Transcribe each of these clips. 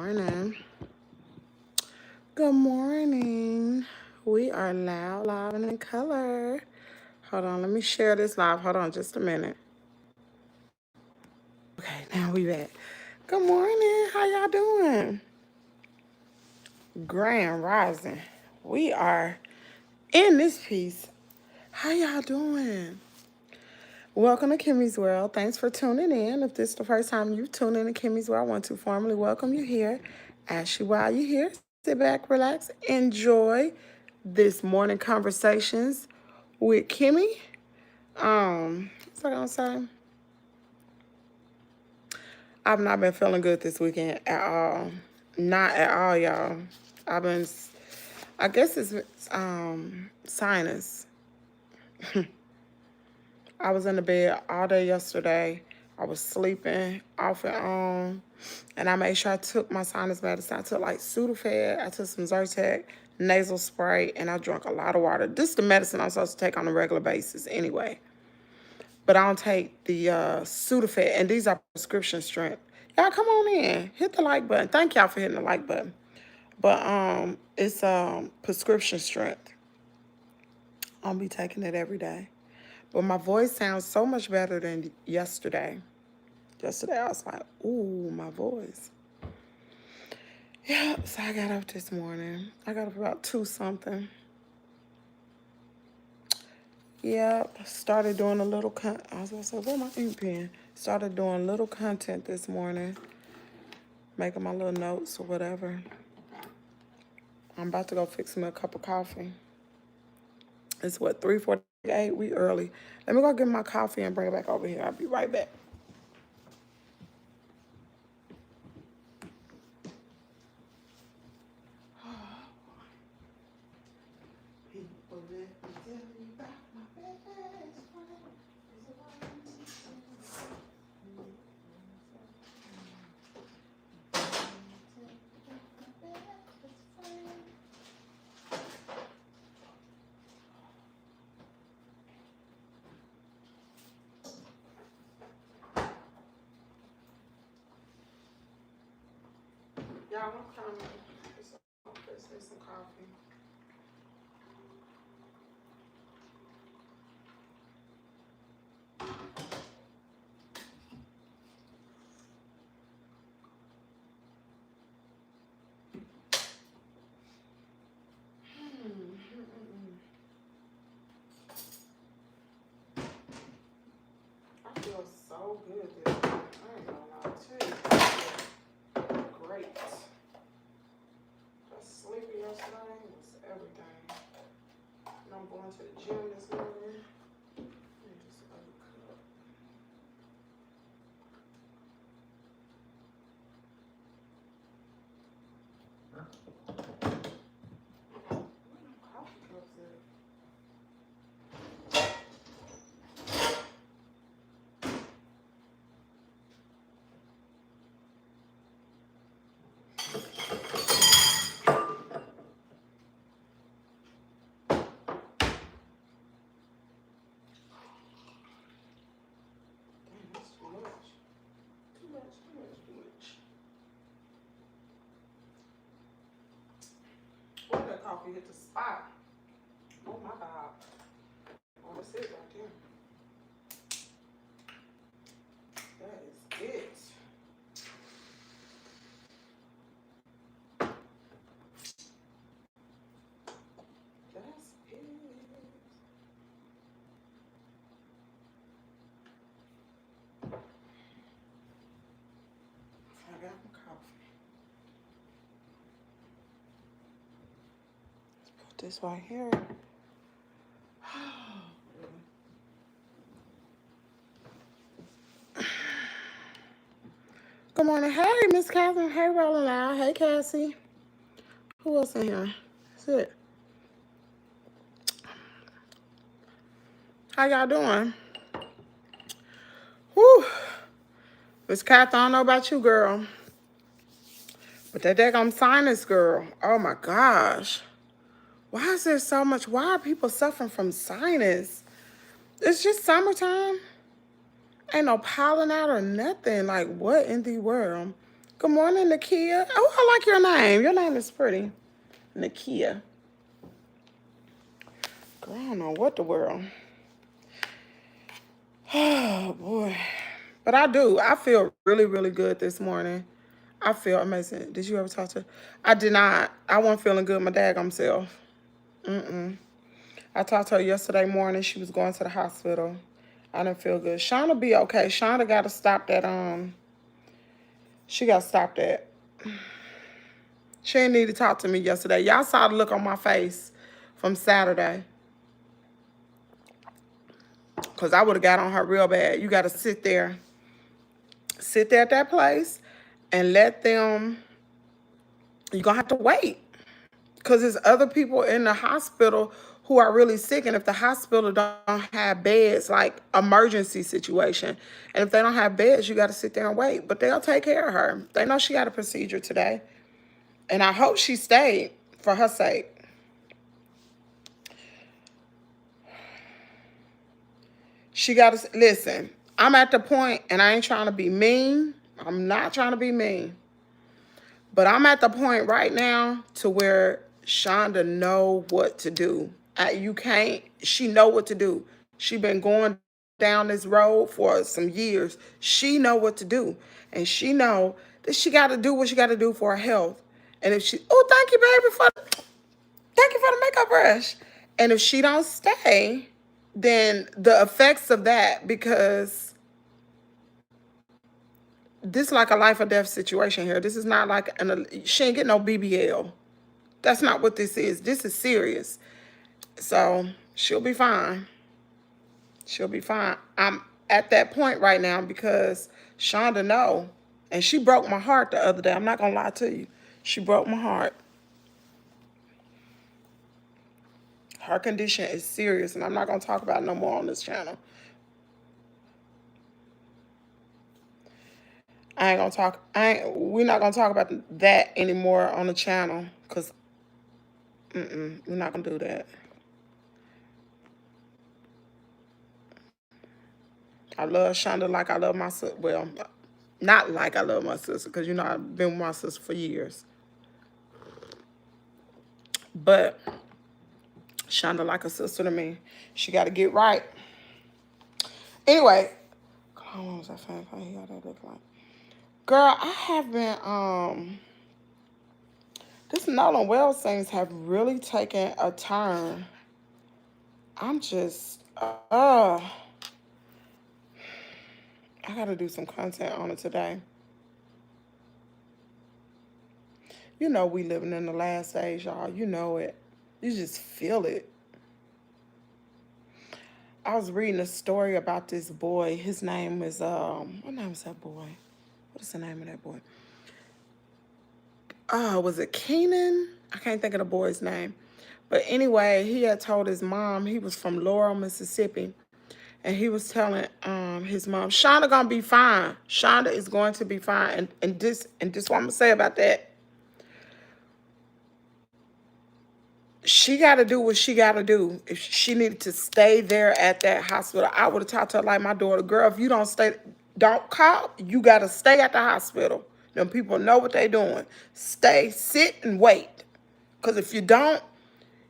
morning. Good morning. We are loud, live, and in color. Hold on, let me share this live. Hold on just a minute. Okay, now we back. Good morning. How y'all doing? Grand Rising. We are in this piece. How y'all doing? Welcome to Kimmie's World. Thanks for tuning in. If this is the first time you've tuned in to Kimmie's World, I want to formally welcome you here. Ask you why you're here. Sit back, relax, enjoy this morning conversations with Kimmie. What's I gonna say? I've not been feeling good this weekend at all. Not at all, y'all. I guess it's sinus. I was in the bed all day yesterday. I was sleeping off and on. And I made sure I took my sinus medicine. I took like Sudafed, I took some Zyrtec, nasal spray, and I drank a lot of water. This is the medicine I'm supposed to take on a regular basis anyway. But I don't take the Sudafed, and these are prescription strength. Y'all come on in. Hit the like button. Thank y'all for hitting the like button. But it's prescription strength. I'll be taking it every day. But my voice sounds so much better than yesterday. Yesterday I was like, ooh, my voice. Yeah, so I got up this morning. I got up about 2 something. Yep, started doing a little I was gonna say, where my ink pen? Started doing little content this morning. Making my little notes or whatever. I'm about to go fix me a cup of coffee. It's what, 3:48? We early. Let me go get my coffee and bring it back over here. I'll be right back. Y'all, I'm coming. Let's get some coffee. I feel so good this morning. I ain't gonna lie to you. I feel great. Just sleepy yesterday was everything. And I'm going to the gym this morning. Let me just look up. Where them coffee cups at? Damn, that's too much. Too much. Oh, that coffee hit the spot. Oh my God. Oh, that's it right there. That is it. That's it. I got my coffee. Let's put this right here. Good morning. Hey, Miss Catherine. Hey, Rolling Loud. Hey, Cassie. Who else in here? That's it. How y'all doing? Whew. Miss Catherine, I don't know about you, girl. But that daggone sinus, girl. Oh, my gosh. Why is there so much? Why are people suffering from sinus? It's just summertime. Ain't no pollen out or nothing. Like, what in the world? Good morning, Nakia. Oh, I like your name. Your name is pretty. Nakia. Girl, I don't know what the world. Oh, boy. But I do. I feel really, really good this morning. I feel amazing. Did you ever talk to her? I did not. I wasn't feeling good my daggum self. I talked to her yesterday morning. She was going to the hospital. I didn't feel good. Shauna be okay. Shauna got to stop that. She got to stop that. She didn't need to talk to me yesterday. Y'all saw the look on my face from Saturday. Because I would have got on her real bad. You got to sit there at that place and let them, you're going to have to wait. Because there's other people in the hospital who are really sick. And if the hospital don't have beds, like emergency situation, and if they don't have beds, you got to sit there and wait. But they'll take care of her. They know she got a procedure today. And I hope she stayed for her sake. She got to, listen, I'm at the point, and I ain't trying to be mean. I'm not trying to be mean. But I'm at the point right now to where Shonda know what to do. You can't, she know what to do. She been going down this road for some years. She know what to do. And she know that she got to do what she got to do for her health. And if she, oh, thank you, baby, thank you for the makeup brush. And if she don't stay, then the effects of that, because this is like a life or death situation here. This is not like, she ain't getting no BBL. That's not what this is. This is serious. So she'll be fine. She'll be fine. I'm at that point right now because Shonda know. And she broke my heart the other day. I'm not going to lie to you. She broke my heart. Her condition is serious, and I'm not going to talk about it no more on this channel. We're not going to talk about that anymore on the channel because we're not going to do that. I love Shonda like I love my sister. Well, not like I love my sister because, you know, I've been with my sister for years. But Shonda like a sister to me. She got to get right. Anyway, what was I saying? How that look like? Girl, I have been, this Nolan Wells things have really taken a turn. I'm just, I got to do some content on it today. You know we living in the last days, y'all. You know it. You just feel it. I was reading a story about this boy. His name is, what name is that boy? What is the name of that boy? Was it Keenan? I can't think of the boy's name. But anyway, he had told his mom he was from Laurel, Mississippi. And he was telling his mom, Shonda gonna be fine. Shonda is going to be fine. And this what I'm gonna say about that. She gotta do what she gotta do. If she needed to stay there at that hospital, I would have talked to her like my daughter, girl, if you don't stay, don't call. You gotta stay at the hospital. Them people know what they're doing. Stay, sit, and wait. Because if you don't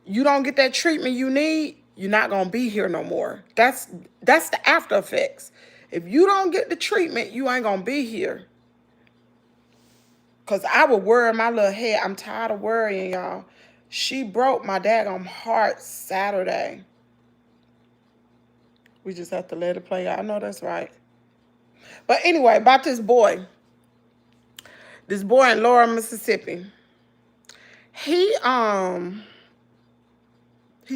get that treatment you need, you're not going to be here no more. That's the after effects. If you don't get the treatment, you ain't going to be here. Because I would worry my little head. I'm tired of worrying, y'all. She broke my daggone heart Saturday. We just have to let it play out. I know that's right. But anyway, about this boy. This boy in Laurel, Mississippi. He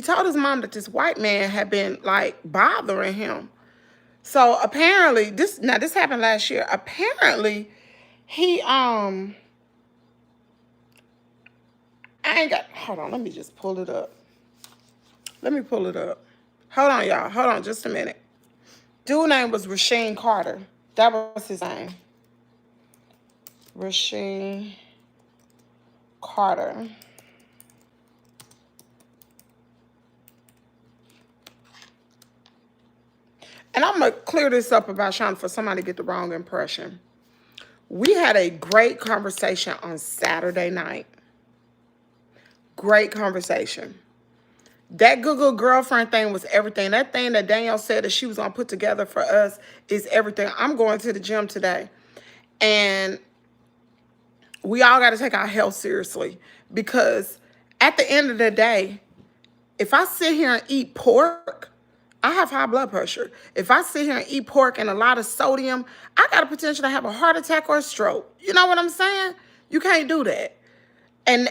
told his mom that this white man had been like bothering him. So apparently this happened last year. Apparently he hold on, let me just pull it up. Let me pull it up. Hold on, y'all. Hold on just a minute. Dude's name was Rasheen Carter. That was his name. Rasheen Carter. And I'm going to clear this up about Shonda for somebody to get the wrong impression. We had a great conversation on Saturday night. Great conversation. That Google girlfriend thing was everything. That thing that Danielle said that she was going to put together for us is everything. I'm going to the gym today. And we all got to take our health seriously, because at the end of the day, if I sit here and eat pork, I have high blood pressure. If I sit here and eat pork and a lot of sodium, I got a potential to have a heart attack or a stroke. You know what I'm saying? You can't do that. And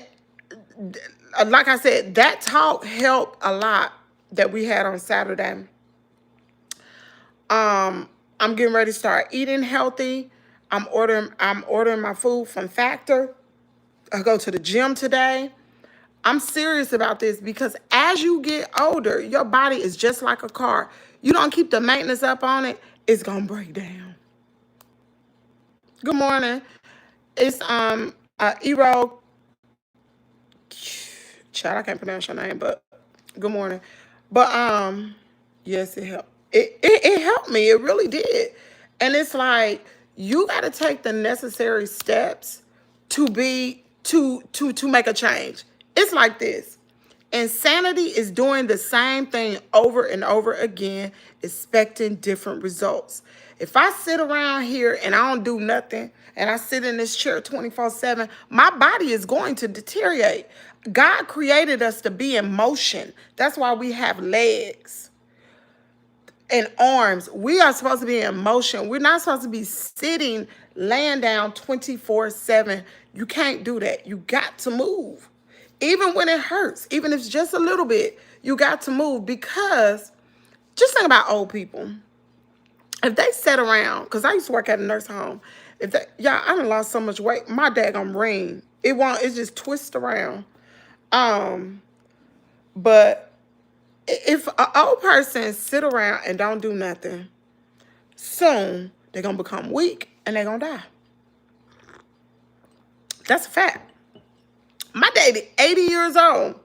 like I said, that talk helped a lot that we had on Saturday. I'm getting ready to start eating healthy. I'm ordering my food from Factor. I go to the gym today. I'm serious about this, because as you get older, your body is just like a car. You don't keep the maintenance up on it, it's gonna break down. Good morning. It's Ero. Chad, I can't pronounce your name, but good morning. But yes, it helped. It helped me. It really did. And it's like, you got to take the necessary steps to make a change. It's like this. Insanity is doing the same thing over and over again, expecting different results. If I sit around here and I don't do nothing, and I sit in this chair 24/7, my body is going to deteriorate. God created us to be in motion. That's why we have legs and arms. We are supposed to be in motion. We're not supposed to be sitting, laying down 24/7. You can't do that. You got to move. Even when it hurts, even if it's just a little bit, you got to move, because just think about old people. If they sat around, because I used to work at a nursing home. I done lost so much weight. My daggone ring, it just twists around. But if an old person sit around and don't do nothing, soon they're gonna become weak and they're gonna die. That's a fact. My daddy, 80 years old,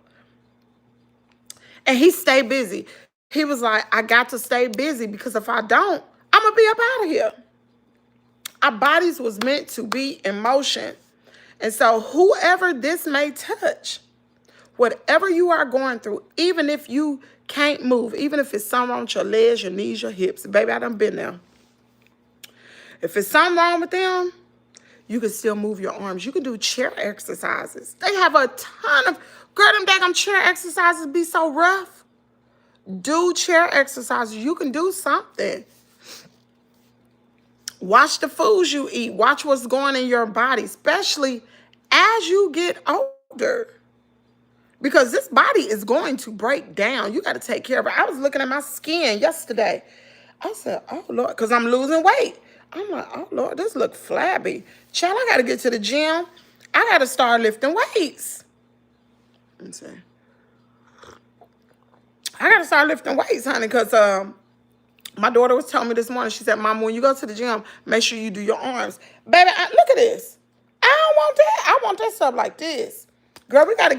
and he stayed busy. He was like, I got to stay busy, because if I don't, I'm gonna be up out of here. Our bodies was meant to be in motion. And so whoever this may touch, whatever you are going through, even if you can't move, even if it's something wrong with your legs, your knees, your hips, baby, I done been there. If it's something wrong with them, you can still move your arms. You can do chair exercises. They have a ton of, girl, them daggum chair exercises be so rough. Do chair exercises. You can do something. Watch the foods you eat. Watch what's going in your body, especially as you get older. Because this body is going to break down. You got to take care of it. I was looking at my skin yesterday. I said, oh, Lord, because I'm losing weight. I'm like, oh, Lord, this look flabby. Child, I got to get to the gym. I got to start lifting weights. Let me see. I got to start lifting weights, honey, because my daughter was telling me this morning, she said, Mom, when you go to the gym, make sure you do your arms. Baby, look at this. I don't want that. I want that stuff like this. Girl, we got to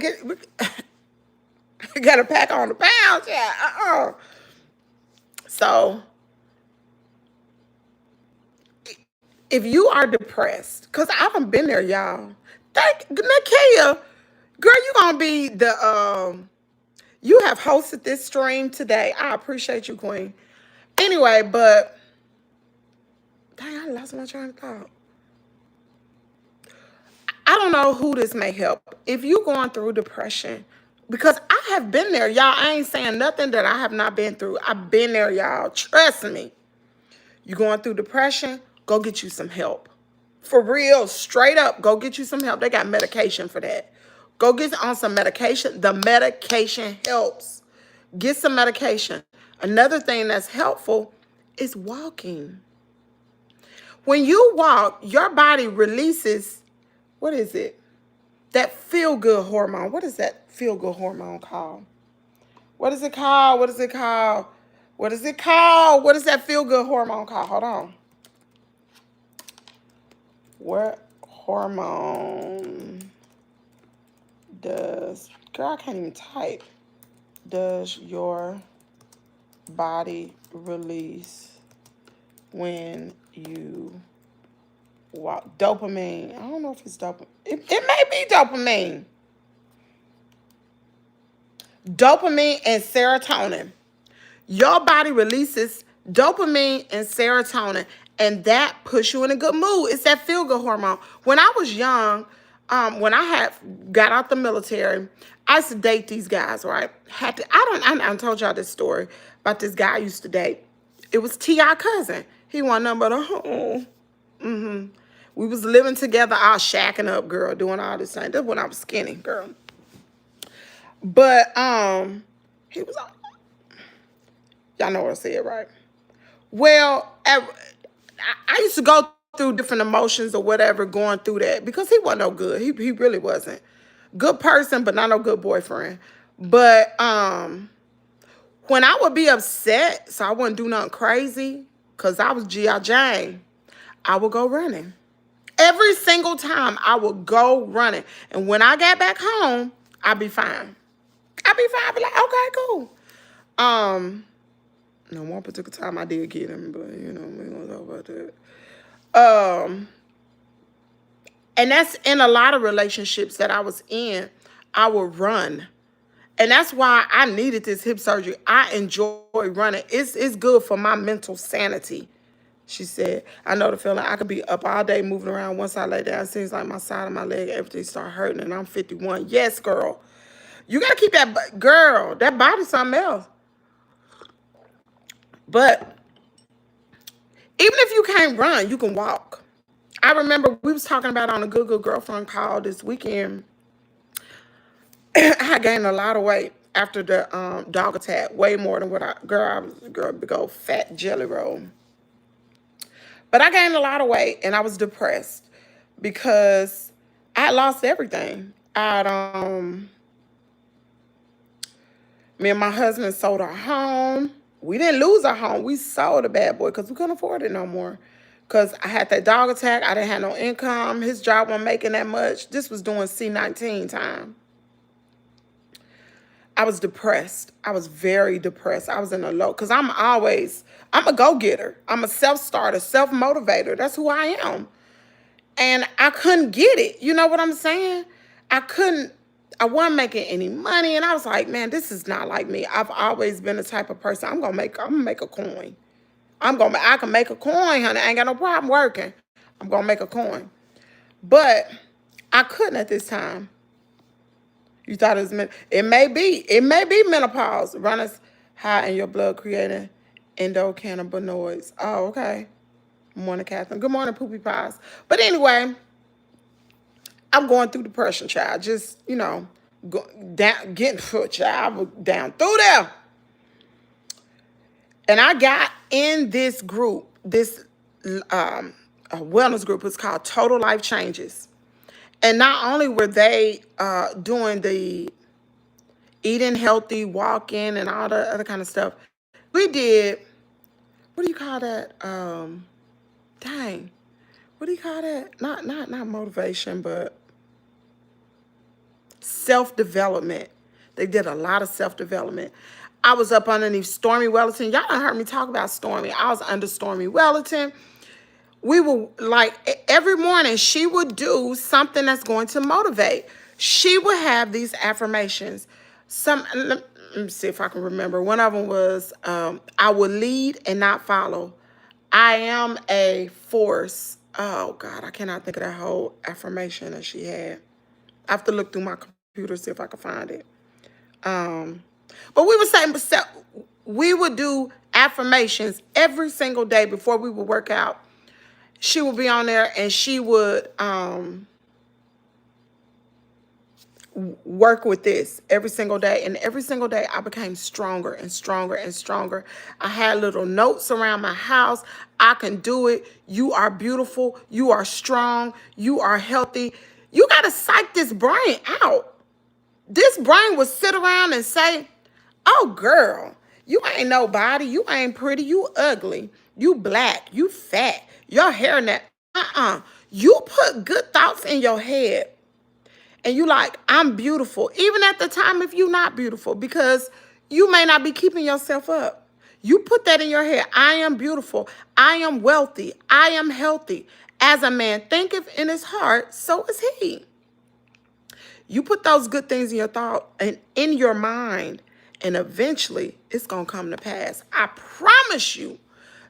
pack on the pounds. Yeah, So, if you are depressed, because I haven't been there, y'all. Nakia, girl, you going to be you have hosted this stream today. I appreciate you, Queen. Anyway, but, dang, I lost my train of thought. I don't know who this may help. If you're going through depression, because I have been there, y'all. I ain't saying nothing that I have not been through. I've been there, y'all. Trust me. You going through depression, go get you some help. For real, straight up, go get you some help. They got medication for that. Go get on some medication. The medication helps. Get some medication. Another thing that's helpful is walking. When you walk, your body releases, what is it? That feel-good hormone. What is that feel-good hormone called? What is it called? What is it called? What is it called? What is that feel-good hormone called? Hold on. What hormone does, girl, I can't even type, does your body release when you Wow, dopamine. I don't know if it's dopamine. It may be dopamine. Dopamine and serotonin. Your body releases dopamine and serotonin, and that puts you in a good mood. It's that feel good hormone. When I was young, when I had got out the military, I used to date these guys, right? Had to. I told y'all this story about this guy I used to date. It was T.I. cousin. He wasn't nothing but a We was living together, all shacking up, girl, doing all this thing. That's when I was skinny, girl. But he was, y'all know what I said, right? Well, I used to go through different emotions or whatever going through that because he wasn't no good. He really wasn't. Good person, but not no good boyfriend. But when I would be upset, so I wouldn't do nothing crazy, because I was G.I. Jane, I would go running. Every single time I would go running. And when I got back home, I'd be fine. I'd be like, okay, cool. No, one particular time I did get him, but we don't talk about that. And that's in a lot of relationships that I was in, I would run. And that's why I needed this hip surgery. I enjoy running. It's good for my mental sanity. She said, I know the feeling. I could be up all day moving around. Once I lay down, it seems like my side of my leg, everything start hurting, and I'm 51. Yes, girl. You got to keep that, girl, that body's something else. But even if you can't run, you can walk. I remember we was talking about on a Good Girlfriend call this weekend. I gained a lot of weight after the dog attack, way more than what I was a big old fat jelly roll. But I gained a lot of weight, and I was depressed because I had lost everything. Me and my husband sold our home. We didn't lose our home. We sold a bad boy because we couldn't afford it no more. Because I had that dog attack. I didn't have no income. His job wasn't making that much. This was doing C-19 time. I was depressed. I was very depressed. I was in a low, because I'm a go-getter. I'm a self-starter, self-motivator. That's who I am. And I couldn't get it. You know what I'm saying? I wasn't making any money. And I was like, man, this is not like me. I've always been the type of person, I'm gonna make a coin. I can make a coin, honey. I ain't got no problem working. I'm gonna make a coin. But I couldn't at this time. You thought it was it may be menopause. Runners high in your blood creating endocannabinoids. Oh, okay. Morning, Catherine. Good morning, Poopy Pies. But anyway, I'm going through depression, child. Just, getting child down through there. And I got in this group, this wellness group. It's called Total Life Changes. And not only were they doing the eating healthy, walking, and all the other kind of stuff, we did, what do you call that? What do you call that? Not motivation, but self-development. They did a lot of self-development. I was up underneath Stormy Wellington. Y'all done heard me talk about Stormy. I was under Stormy Wellington. We were like, every morning she would do something that's going to motivate. She would have these affirmations. Let me see if I can remember. One of them was, I will lead and not follow. I am a force. Oh, God, I cannot think of that whole affirmation that she had. I have to look through my computer, see if I can find it. But we were saying, we would do affirmations every single day before we would work out. She would be on there and she would work with this every single day. And every single day I became stronger and stronger and stronger. I had little notes around my house. I can do it. You are beautiful. You are strong. You are healthy. You got to psych this brain out. This brain would sit around and say, oh, girl, you ain't nobody. You ain't pretty. You ugly. You black. You fat. Your hair net. You put good thoughts in your head. And you like, I'm beautiful. Even at the time if you're not beautiful. Because you may not be keeping yourself up. You put that in your head. I am beautiful. I am wealthy. I am healthy. As a man thinketh in his heart, so is he. You put those good things in your thought and in your mind, and eventually it's going to come to pass. I promise you.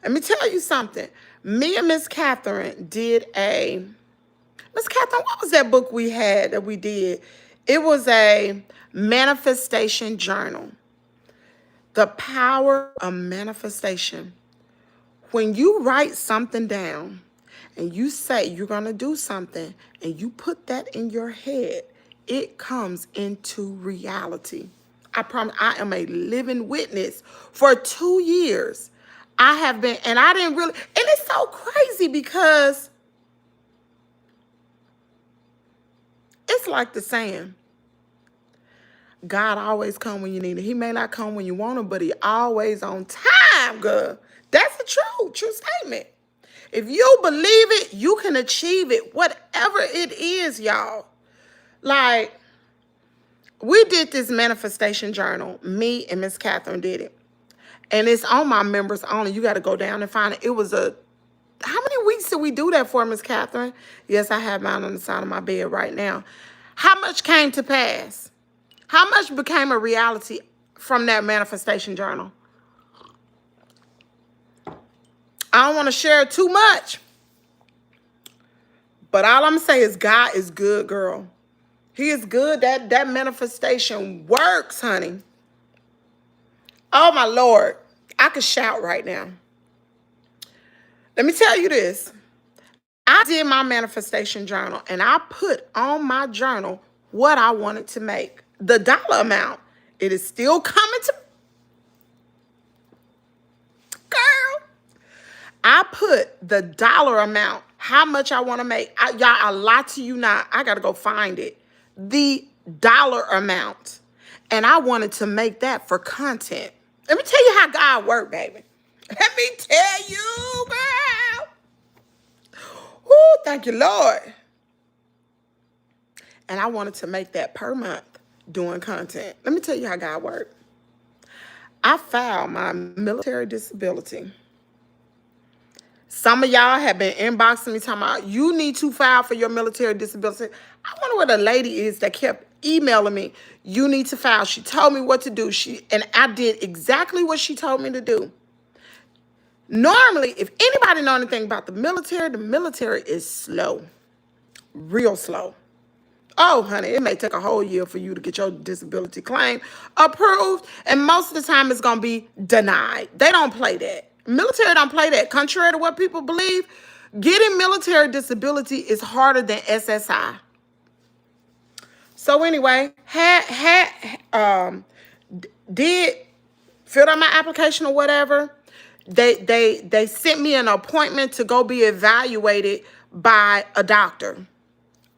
Let me tell you something. Me and Miss Catherine did a... Miss Catherine, what was that book we had that we did? It was a manifestation journal. The power of manifestation. When you write something down and you say you're going to do something and you put that in your head, it comes into reality. I promise. I am a living witness. For 2 years, I have been, and I didn't really, and it's so crazy because it's like the saying, God always come when you need it. He may not come when you want him, but he always on time, girl. That's a true statement. If you believe it, you can achieve it, whatever it is, y'all. Like, we did this manifestation journal. Me and Miss Catherine did it. And it's on my members only. You got to go down and find it. It was a... How many weeks did we do that for, Miss Catherine? Yes, I have mine on the side of my bed right now. How much came to pass? How much became a reality from that manifestation journal? I don't want to share too much. But all I'm going to say is God is good, girl. He is good. That manifestation works, honey. Oh, my Lord. I could shout right now. Let me tell you this. I did my manifestation journal, and I put on my journal what I wanted to make. The dollar amount. It is still coming to... Girl. I put the dollar amount, how much I want to make. Y'all, I lie to you not. I got to go find it. The dollar amount. And I wanted to make that for content. Let me tell you how God worked, baby. Let me tell you, girl. Ooh, thank you, Lord. And I wanted to make that per month doing content. Let me tell you how God worked. I filed my military disability. Some of y'all have been inboxing me talking about, you need to file for your military disability. I wonder what the lady is that kept emailing me. You need to file. She told me what to do. And I did exactly what she told me to do. Normally, if anybody know anything about the military is slow. Real slow. Oh, honey, it may take a whole year for you to get your disability claim approved. And most of the time, it's going to be denied. They don't play that. Military don't play that. Contrary to what people believe, getting military disability is harder than SSI. So anyway, did filled out my application or whatever. They sent me an appointment to go be evaluated by a doctor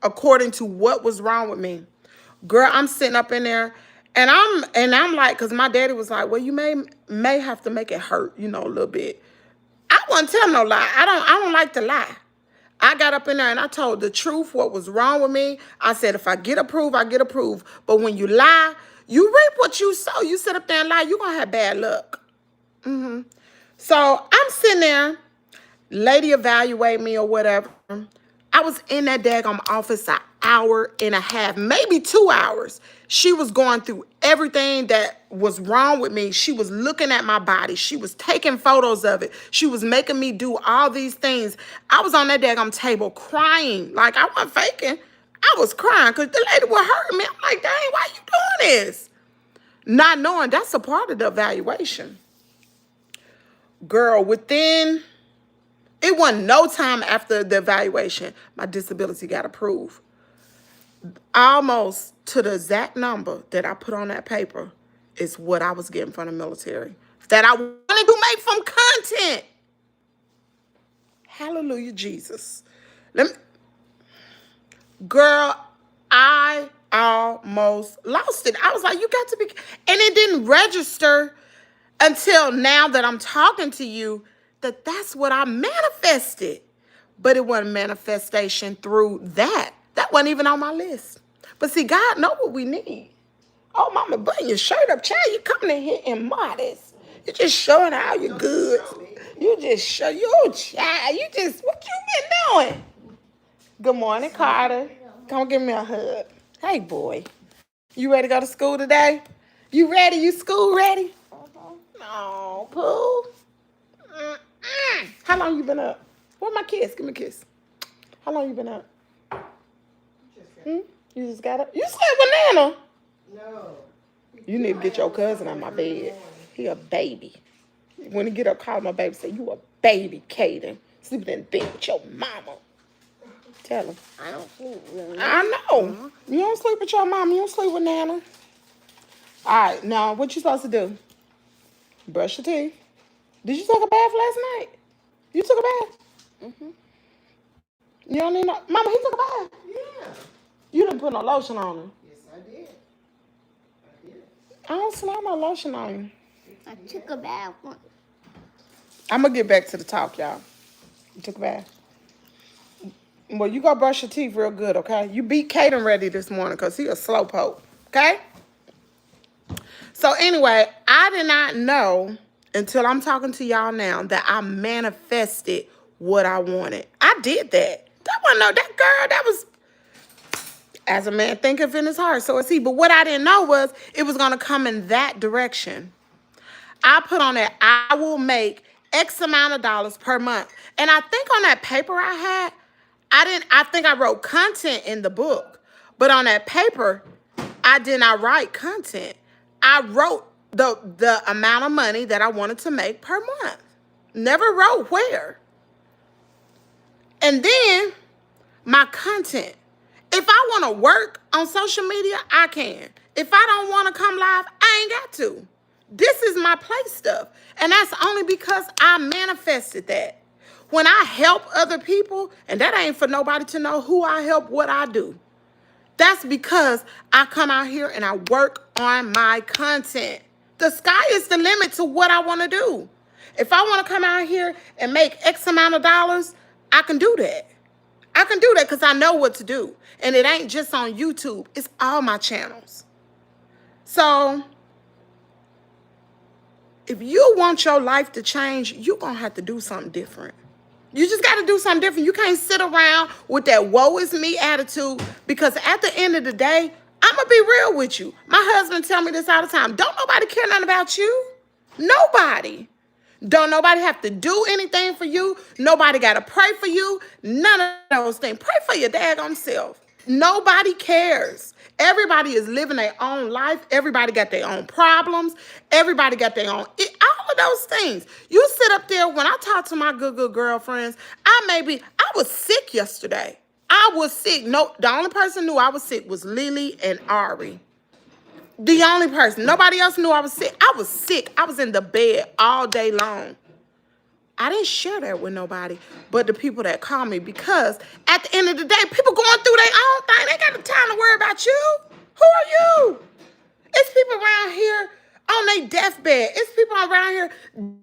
according to what was wrong with me. Girl, I'm sitting up in there and I'm like, because my daddy was like, well, you may have to make it hurt, a little bit. I wasn't telling no lie. I don't like to lie. I got up in there and I told the truth, what was wrong with me. I said, if I get approved, I get approved. But when you lie, you reap what you sow. You sit up there and lie, you're going to have bad luck. So I'm sitting there, lady evaluate me or whatever. I was in that daggone office an hour and a half, maybe 2 hours. She was going through everything that was wrong with me. She was looking at my body. She was taking photos of it. She was making me do all these things. I was on that daggone table crying. Like, I wasn't faking. I was crying because the lady was hurting me. I'm like, dang, why you doing this? Not knowing that's a part of the evaluation. Girl, it wasn't no time after the evaluation, my disability got approved. Almost to the exact number that I put on that paper is what I was getting from the military. That I wanted to make from content. Hallelujah, Jesus. Girl, I almost lost it. I was like, you got to be... And it didn't register until now that I'm talking to you that's what I manifested. But it wasn't manifestation through that. That wasn't even on my list. But see, God know what we need. Oh, mama, button your shirt up. Child, you coming in here immodest. You're just showing how you're good. You just show you child. You just what you been doing? Good morning, Carter. Come give me a hug. Hey, boy. You ready to go to school today? You ready? You school ready? No, Pooh. How long you been up? Where my kiss? Give me a kiss. How long you been up? You just got up? You slept with Nana? No. You need to get your cousin on my bed. He a baby. When he get up, call my baby, say, you a baby, Kaden. Sleeping in bed with your mama. Tell him. I don't sleep with Nana. I know. You don't sleep with your mama. You don't sleep with Nana. All right, now, what you supposed to do? Brush your teeth. Did you take a bath last night? You took a bath? Mm-hmm. You don't need no... Mama, he took a bath? Yeah. You didn't put no lotion on him? Yes, I did. I don't smell no lotion on you. I took a bath once. I'm going to get back to the talk, y'all. You took a bath? Well, you go brush your teeth real good, okay? You beat Kaden ready this morning because he a slowpoke, okay? So anyway, I did not know until I'm talking to y'all now that I manifested what I wanted. I did that. That wasn't no, that girl, that was, as a man thinketh in his heart, so is he. But what I didn't know was it was going to come in that direction. I put on that, I will make X amount of dollars per month. And I think on that paper I had, I think I wrote content in the book. But on that paper, I did not write content. I wrote the amount of money that I wanted to make per month. Never wrote where. And then my content. If I want to work on social media, I can. If I don't want to come live, I ain't got to. This is my play stuff. And that's only because I manifested that. When I help other people, and that ain't for nobody to know who I help, what I do. That's because I come out here and I work on my content. The sky is the limit to what I want to do. If I want to come out here and make X amount of dollars, I can do that. I can do that because I know what to do. And it ain't just on YouTube. It's all my channels. So if you want your life to change, you're going to have to do something different. You just got to do something different. You can't sit around with that woe is me attitude, because at the end of the day, I'm going to be real with you. My husband tell me this all the time. Don't nobody care nothing about you. Nobody. Don't nobody have to do anything for you. Nobody got to pray for you. None of those things. Pray for your daggone self. Nobody cares. Everybody is living their own life. Everybody got their own problems. Everybody got their own, all of those things. You sit up there, when I talk to my good girlfriends, I was sick yesterday. I was sick. No, the only person who knew I was sick was Lily and Ari. The only person. Nobody else knew I was sick. I was sick. I was in the bed all day long. I didn't share that with nobody but the people that call me, because at the end of the day, people going through their own thing. They got the time to worry about you. Who are you? It's people around here on their deathbed. It's people around here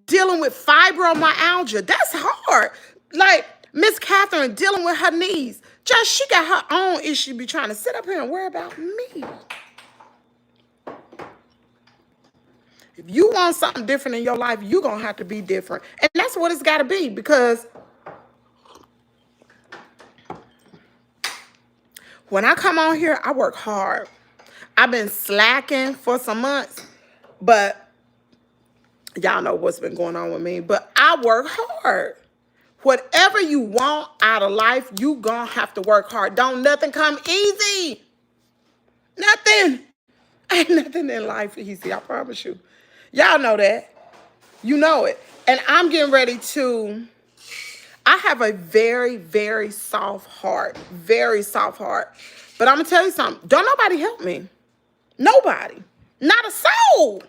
dealing with fibromyalgia. That's hard. Like Miss Catherine dealing with her knees. Just she got her own issue, be trying to sit up here and worry about me. If you want something different in your life, you're going to have to be different. And that's what it's got to be, because when I come on here, I work hard. I've been slacking for some months, but y'all know what's been going on with me. But I work hard. Whatever you want out of life, you going to have to work hard. Don't nothing come easy. Nothing. Ain't nothing in life easy, I promise you. Y'all know that. You know it. And I'm getting ready to, I have a very, very soft heart. Very soft heart. But I'm going to tell you something. Don't nobody help me. Nobody. Not a soul.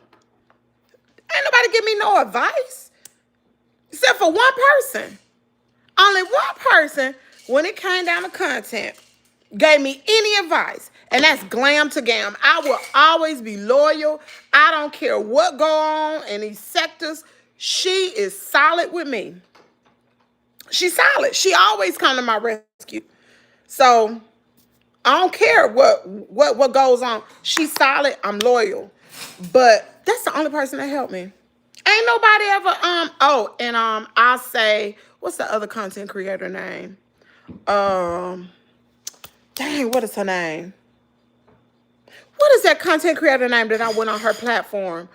Ain't nobody give me no advice. Except for one person. Only one person, when it came down to content, gave me any advice. And that's Glam to Gam. I will always be loyal. I don't care what go on in these sectors. She is solid with me. She's solid. She always come to my rescue. So I don't care what goes on. She's solid. I'm loyal. But that's the only person that helped me. Ain't nobody ever oh, and I'll say, what's the other content creator name? Um Dang, what is her name? What is that content creator name that I went on her platform?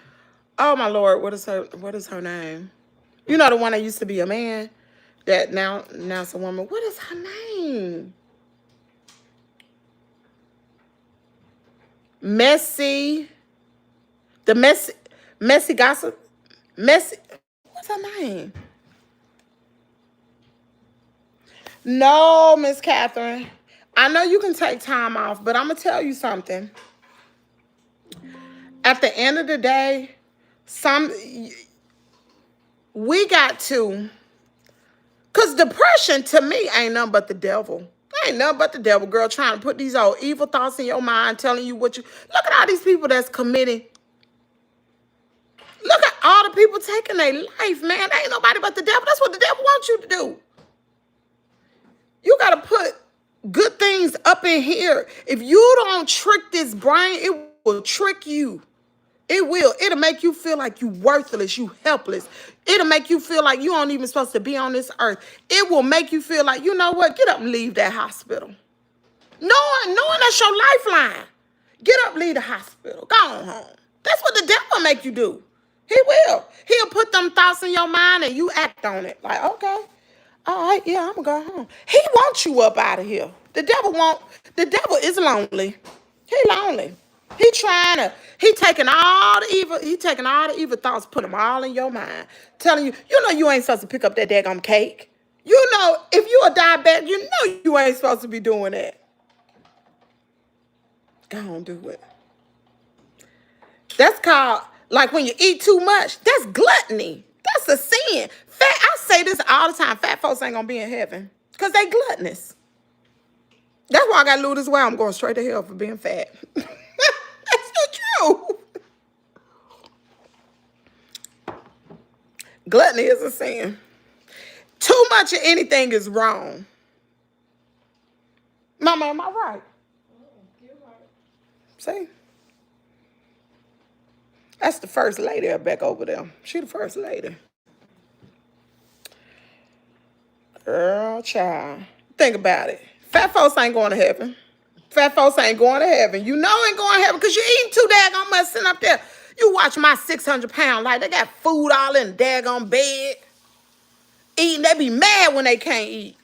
Oh my Lord, what is her name? You know the one that used to be a man that now it's a woman. What is her name? Messy. The messy gossip. Messy. What's her name? No, Miss Catherine. I know you can take time off, but I'm gonna tell you something. At the end of the day, we got to, cause depression to me ain't nothing but the devil. Ain't nothing but the devil, girl, trying to put these old evil thoughts in your mind, telling you what you look at all these people that's committing. Look at all the people taking their life, man. Ain't nobody but the devil. That's what the devil wants you to do. You gotta put good things up in here. If you don't trick this brain, it will trick you. It will. It'll make you feel like you worthless, you helpless. It'll make you feel like you aren't even supposed to be on this earth. It will make you feel like, you know what? Get up and leave that hospital. Knowing that's your lifeline. Get up, leave the hospital. Go on home. That's what the devil make you do. He will. He'll put them thoughts in your mind and you act on it. Like, okay. All right, yeah, I'm gonna go home. He wants you up out of here. The devil is lonely. He lonely. He taking all the evil thoughts, put them all in your mind, telling you, you know you ain't supposed to pick up that daggone cake. You know, if you a diabetic, you know you ain't supposed to be doing that. Go on, do it. That's called, like when you eat too much, that's gluttony. That's a sin. I say this all the time. Fat folks ain't gonna be in heaven because they gluttonous. That's why I gotta lose this weight. I'm going straight to hell for being fat. That's the truth. Gluttony is a sin. Too much of anything is wrong. Mama, am I right? See? That's the first lady back over there. She the first lady. Girl, child. Think about it. Fat folks ain't going to heaven. Fat folks ain't going to heaven. You know ain't going to heaven because you eating too daggone much sitting up there. You watch my 600-pound life. They got food all in the daggone bed. Eating, they be mad when they can't eat.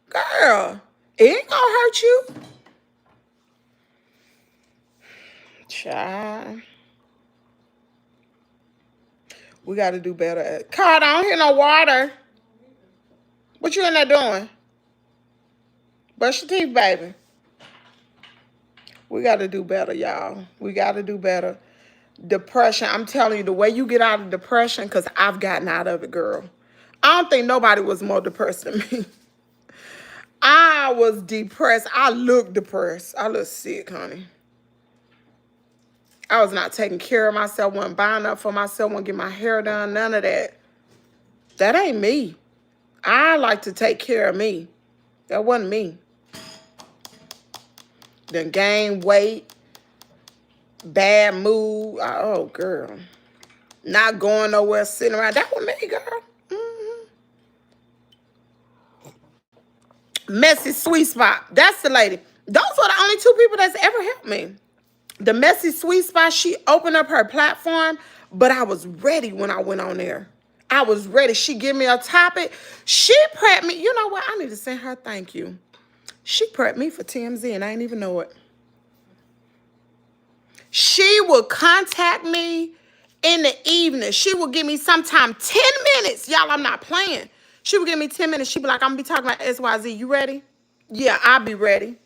Girl, it ain't gonna hurt you. Child. We got to do better. Carl, I don't hear no water. What you in there doing? Brush your teeth, baby. We got to do better, y'all. We got to do better. Depression, I'm telling you, the way you get out of depression, because I've gotten out of it, girl. I don't think nobody was more depressed than me. I was depressed. I looked depressed. I looked sick, honey. I was not taking care of myself, wasn't buying up for myself, wasn't getting my hair done, none of that. That ain't me. I like to take care of me. That wasn't me. Then gain weight, bad mood. Oh, girl. Not going nowhere, sitting around. That was me, girl. Messy sweet spot. That's the lady. Those are the only two people that's ever helped me. The messy sweet spot, she opened up her platform, but I was ready when I went on there. I was ready. She gave me a topic. She prepped me. You know what? I need to send her thank you. She prepped me for TMZ and I didn't even know it. She would contact me in the evening. She would give me sometime 10 minutes. Y'all, I'm not playing. She would give me 10 minutes. She'd be like, I'm going to be talking about XYZ. You ready? Yeah, I'll be ready.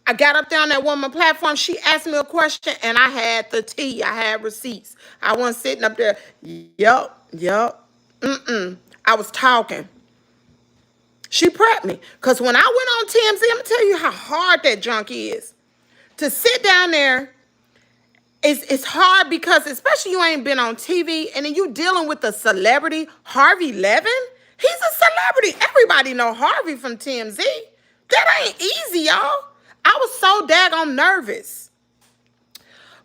I got up there on that woman platform. She asked me a question, and I had the tea. I had receipts. I wasn't sitting up there. Yup. I was talking. She prepped me. Because when I went on TMZ, I'm going to tell you how hard that junk is. To sit down there, it's hard because especially you ain't been on TV, and then you dealing with a celebrity, Harvey Levin. He's a celebrity. Everybody know Harvey from TMZ. That ain't easy, y'all. I was so daggone nervous.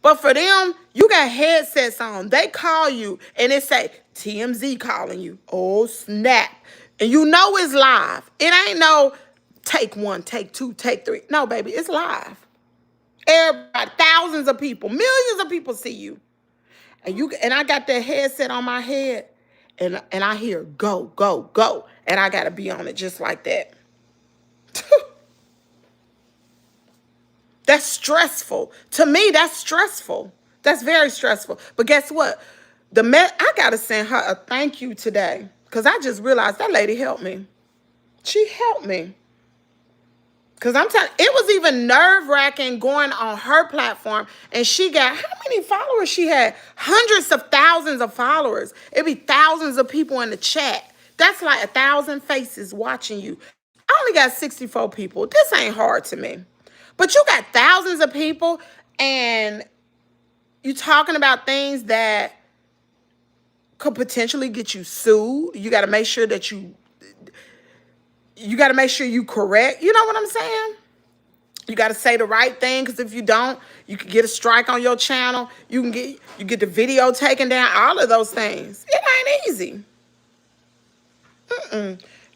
But for them, you got headsets on. They call you and it say TMZ calling you. Oh, snap. And you know it's live. It ain't no take one, take two, take three. No, baby, it's live. Everybody, thousands of people, millions of people see you. And I got that headset on my head and I hear go, go, go. And I gotta be on it just like that. That's stressful. To me, that's stressful. That's very stressful. But guess what? I gotta send her a thank you today. Because I just realized that lady helped me. She helped me. Because I'm telling you, it was even nerve-wracking going on her platform. And she got, how many followers she had? Hundreds of thousands of followers. It'd be thousands of people in the chat. That's like 1,000 faces watching you. I only got 64 people. This ain't hard to me. But you got thousands of people and you talking about things that could potentially get you sued. You got to make sure that you got to make sure you correct. You know what I'm saying? You got to say the right thing, because if you don't, you can get a strike on your channel. You get the video taken down. All of those things. It ain't easy.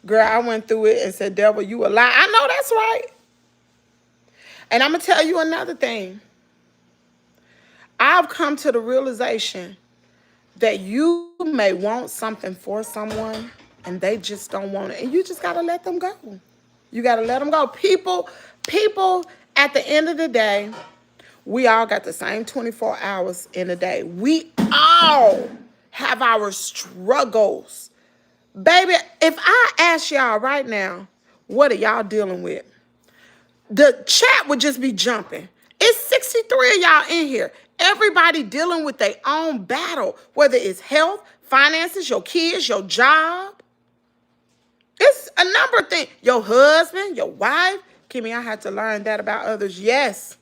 Girl, I went through it and said, devil, you a lie. I know that's right. And I'm going to tell you another thing. I've come to the realization that you may want something for someone and they just don't want it. And you just got to let them go. You got to let them go. People, at the end of the day, we all got the same 24 hours in a day. We all have our struggles. Baby, if I ask y'all right now, what are y'all dealing with? The chat would just be jumping. It's 63 of y'all in here. Everybody dealing with their own battle, whether it's health, finances, your kids, your job. It's a number of things. Your husband, your wife. Kimmie, I had to learn that about others. Yes.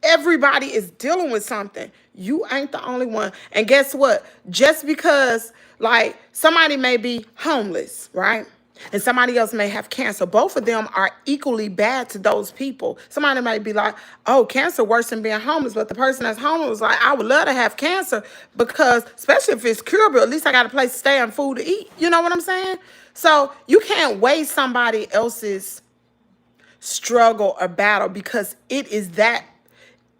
Everybody is dealing with something. You ain't the only one. And guess what? Just because, like, somebody may be homeless, right? And somebody else may have cancer. Both of them are equally bad to those people. Somebody might be like, oh, cancer worse than being homeless. But the person that's homeless was like, I would love to have cancer because, especially if it's curable, at least I got a place to stay and food to eat. You know what I'm saying? So you can't weigh somebody else's struggle or battle because it is that,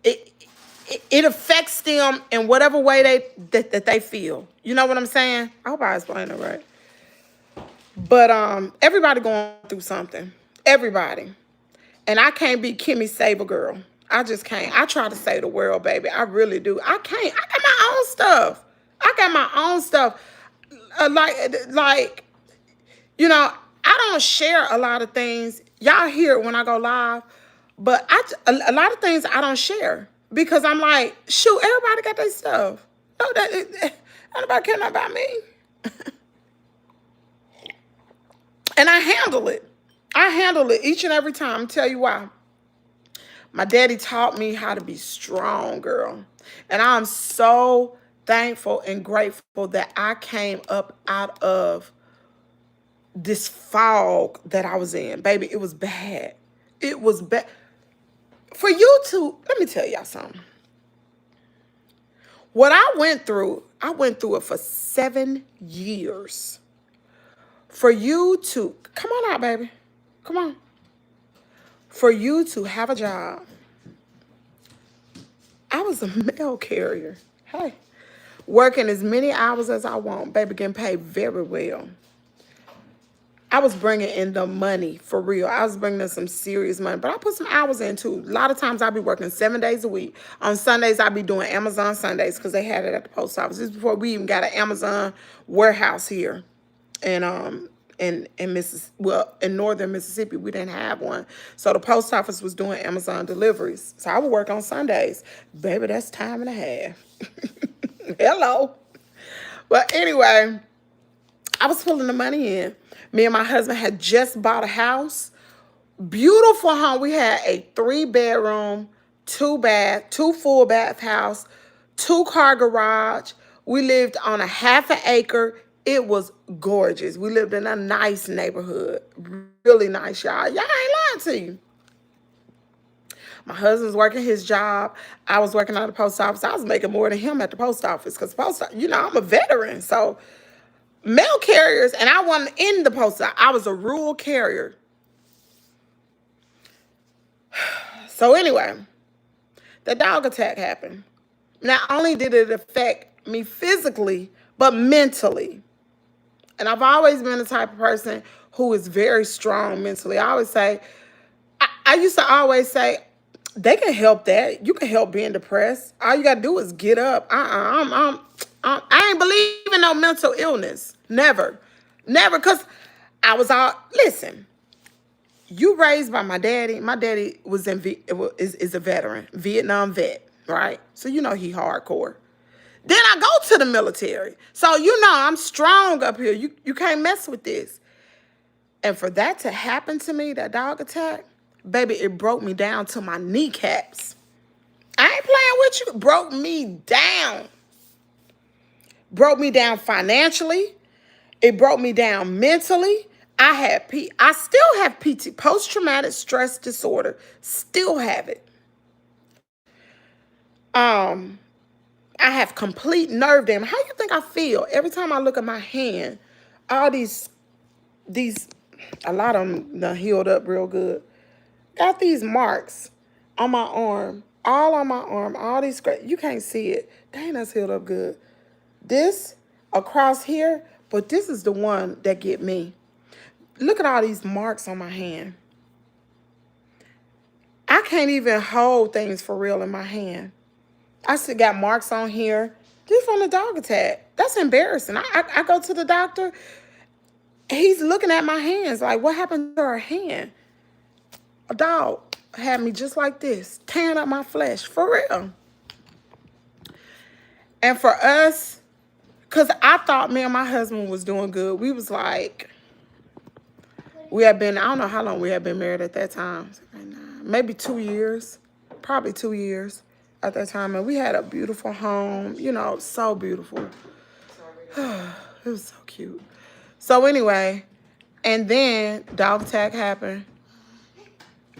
it affects them in whatever way that they feel. You know what I'm saying? I hope I explained it right. But everybody going through something. Everybody. And I can't be Kimmie Save a Girl. I just can't. I try to save the world, baby. I really do. I can't. I got my own stuff. I got my own stuff. Like, you know, I don't share a lot of things. Y'all hear it when I go live. But a lot of things I don't share. Because I'm like, shoot, everybody got their stuff. No, nobody care about me. And I handle it. I handle it each and every time. I'll tell you why. My daddy taught me how to be strong, girl. And I'm so thankful and grateful that I came up out of this fog that I was in. Baby, it was bad. It was bad. For you to, let me tell y'all something. What I went through it for 7 years. For you to, come on out, baby. Come on. For you to have a job. I was a mail carrier. Hey. Working as many hours as I want, baby, getting paid very well. I was bringing in the money, for real. I was bringing in some serious money. But I put some hours in, too. A lot of times I'll be working 7 days a week. On Sundays, I'll be doing Amazon Sundays because they had it at the post office. This is before we even got an Amazon warehouse here. And in northern Mississippi, we didn't have one. So the post office was doing Amazon deliveries. So I would work on Sundays. Baby, that's time and a half. Hello. But anyway, I was pulling the money in. Me and my husband had just bought a house. Beautiful home. We had a 3-bedroom, 2 full bath house, 2-car garage. We lived on a ½ an acre. It was gorgeous. We lived in a nice neighborhood. Really nice, y'all. Y'all ain't lying to you. My husband's working his job. I was working at the post office. I was making more than him at the post office because I'm a veteran. So mail carriers, and I wasn't in the post office. I was a rural carrier. So anyway, the dog attack happened. Not only did it affect me physically, but mentally. And I've always been the type of person who is very strong mentally. I always say, I used to always say, they can help that. You can help being depressed. All you gotta do is get up. I ain't believe in no mental illness. Never. Never, because I was all, listen, you raised by my daddy. My daddy was is a veteran, Vietnam vet, right? So you know he hardcore. Then I go to the military. So you know I'm strong up here. You can't mess with this. And for that to happen to me, that dog attack, baby, it broke me down to my kneecaps. I ain't playing with you. It broke me down. Broke me down financially. It broke me down mentally. I still have PT, post-traumatic stress disorder. Still have it. I have complete nerve damage. How you think I feel every time I look at my hand? All these, a lot of them done healed up real good. Got these marks on my arm, all on my arm, all these scratches. You can't see it. Dang, that's healed up good. This across here, but this is the one that get me. Look at all these marks on my hand. I can't even hold things for real in my hand. I still got marks on here. This from the dog attack. That's embarrassing. I go to the doctor. He's looking at my hands like, what happened to her hand? A dog had me just like this, tearing up my flesh, for real. And for us, because I thought me and my husband was doing good. We was like, we had been, I don't know how long we had been married at that time. Maybe 2 years, probably 2 years at that time. And we had a beautiful home, you know, so beautiful. It was so cute. So anyway, and then dog attack happened.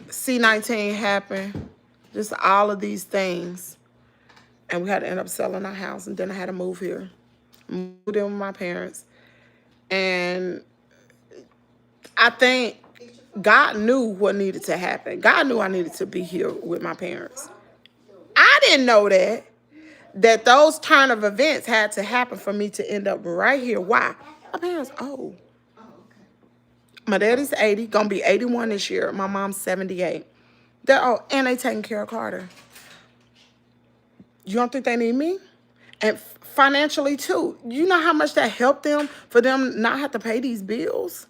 C-19 happened. Just all of these things. And we had to end up selling our house. And then I had to move here. Moved in with my parents. And I think God knew what needed to happen. God knew I needed to be here with my parents. I didn't know that those turn of events had to happen for me to end up right here. Why? My parents old. My daddy's 80, gonna be 81 this year. My mom's 78. They're old, and they taking care of Carter. You don't think they need me? And financially too. You know how much that helped them for them not have to pay these bills?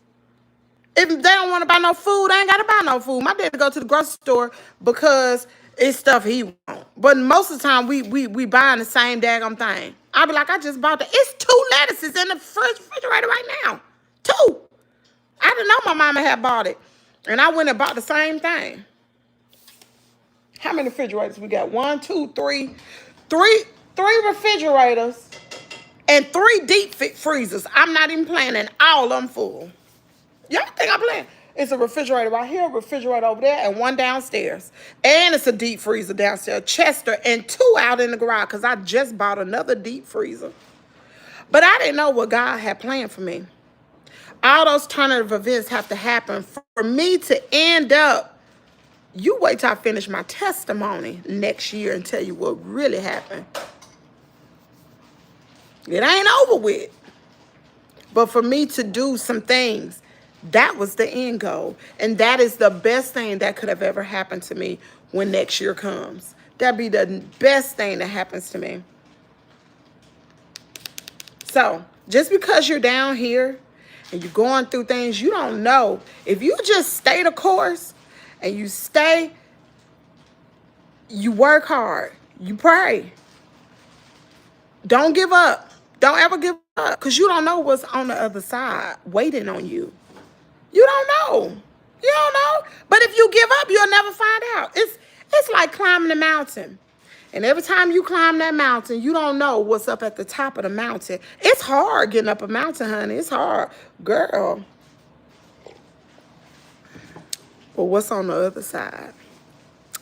If they don't want to buy no food, they ain't got to buy no food. My dad go to the grocery store because it's stuff he want. But most of the time, we buying the same daggone thing. I be like, I just bought it's 2 lettuces in the refrigerator right now. 2. I didn't know my mama had bought it. And I went and bought the same thing. How many refrigerators we got? 1, 2, 3. Three refrigerators and 3 deep freezers. I'm not even playing, and all of them full. Y'all think I'm playing? It's a refrigerator right here, a refrigerator over there, and 1 downstairs. And it's a deep freezer downstairs, Chester, and 2 out in the garage because I just bought another deep freezer. But I didn't know what God had planned for me. All those turn of events have to happen for me to end up. You wait till I finish my testimony next year and tell you what really happened. It ain't over with. But for me to do some things, that was the end goal. And that is the best thing that could have ever happened to me when next year comes. That'd be the best thing that happens to me. So just because you're down here and you're going through things, you don't know. If you just stay the course and you work hard, you pray. Don't give up. Don't ever give up, because you don't know what's on the other side waiting on you. You don't know. You don't know. But if you give up, you'll never find out. It's like climbing a mountain. And every time you climb that mountain, you don't know what's up at the top of the mountain. It's hard getting up a mountain, honey. It's hard. Girl. But what's on the other side?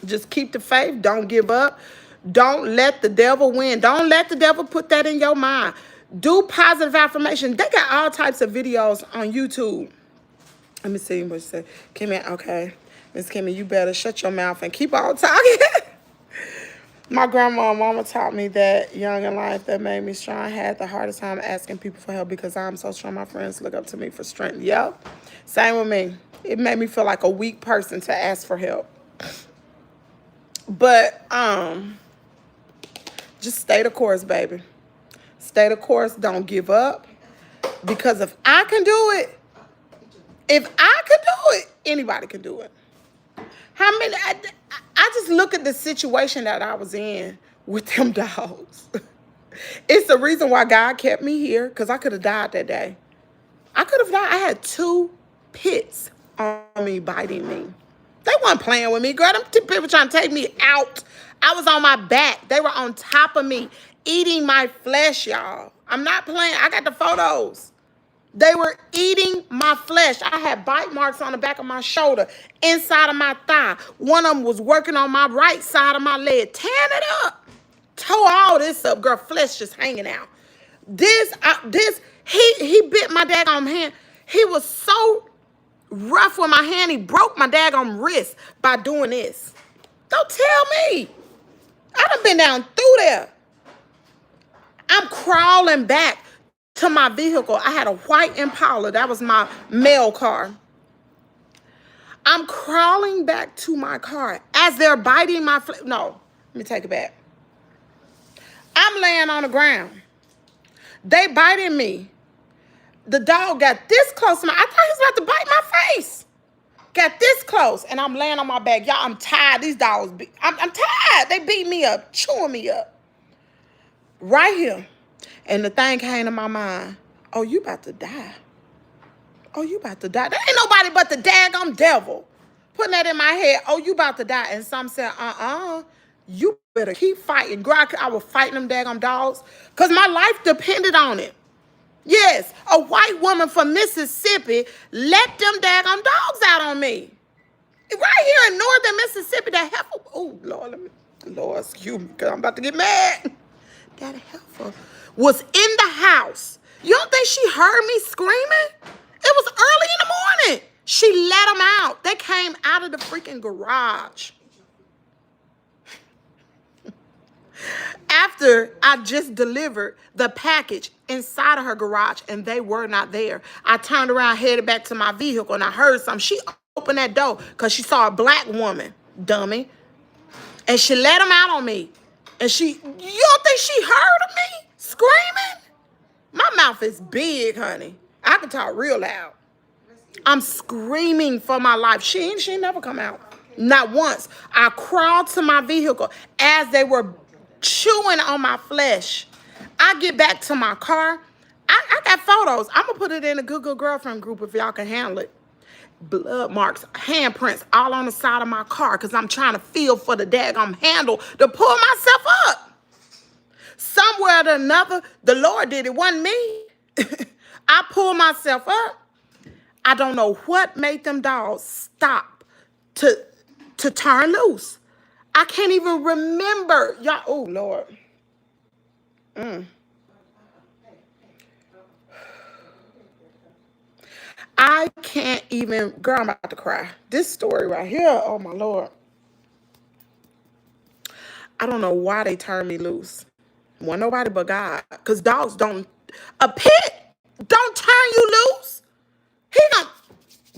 Just keep the faith. Don't give up. Don't let the devil win. Don't let the devil put that in your mind. Do positive affirmation. They got all types of videos on YouTube. Let me see what you say. Kimmie, okay. Miss Kimmie, you better shut your mouth and keep on talking. My grandma and mama taught me that young in life. That made me strong. I had the hardest time asking people for help because I'm so strong. My friends look up to me for strength. Yep. Same with me. It made me feel like a weak person to ask for help. But just stay the course, baby. Stay the course. Don't give up. Because if I can do it, anybody can do it. How many? I just look at the situation that I was in with them dogs. It's the reason why God kept me here, because I could have died that day. I could have died. I had 2 pits on me biting me. They weren't playing with me, girl. Them people trying to take me out. I was on my back. They were on top of me, eating my flesh, y'all. I'm not playing. I got the photos. They were eating my flesh. I had bite marks on the back of my shoulder, inside of my thigh. One of them was working on my right side of my leg, tearing it up. Tore all this up, girl. Flesh just hanging out. He bit my daggone hand. He was so rough with my hand, he broke my daggone wrist by doing this. Don't tell me. I done been down through there. I'm crawling back to my vehicle. I had a white Impala. That was my mail car. I'm crawling back to my car as they're biting my flesh. No, let me take it back. I'm laying on the ground. They biting me. The dog got this close to me. I thought he was about to bite my face. Got this close, and I'm laying on my back. Y'all, I'm tired. These dogs, I'm tired. They beat me up, chewing me up. Right here. And the thing came to my mind, oh, you about to die. Oh, you about to die. There ain't nobody but the daggum devil putting that in my head. Oh, you about to die. And some said, you better keep fighting. Girl, I was fighting them daggum dogs because my life depended on it. Yes, a white woman from Mississippi let them daggum dogs out on me. Right here in northern Mississippi, that heifer, oh, Lord, excuse me, because I'm about to get mad. That heifer was in the house. You don't think she heard me screaming? It was early in the morning. She let them out. They came out of the freaking garage. After I just delivered the package inside of her garage and they were not there, I turned around, headed back to my vehicle, and I heard something. She opened that door because she saw a black woman, dummy, and she let them out on me. And you don't think she heard of me screaming? My mouth is big, honey. I can talk real loud. I'm screaming for my life. She ain't never come out. Not once. I crawled to my vehicle as they were chewing on my flesh. I get back to my car. I got photos. I'm going to put it in the Google Girlfriend group if y'all can handle it. Blood marks, handprints all on the side of my car because I'm trying to feel for the daggum handle to pull myself up. Somewhere or another, the Lord did it. It wasn't me. I pulled myself up. I don't know what made them dogs stop to turn loose. I can't even remember. Y'all, oh, Lord. I can't even, girl, I'm about to cry. This story right here, oh, my Lord. I don't know why they turned me loose. Wasn't nobody but God. Because dogs don't, a pit don't turn you loose. He don't,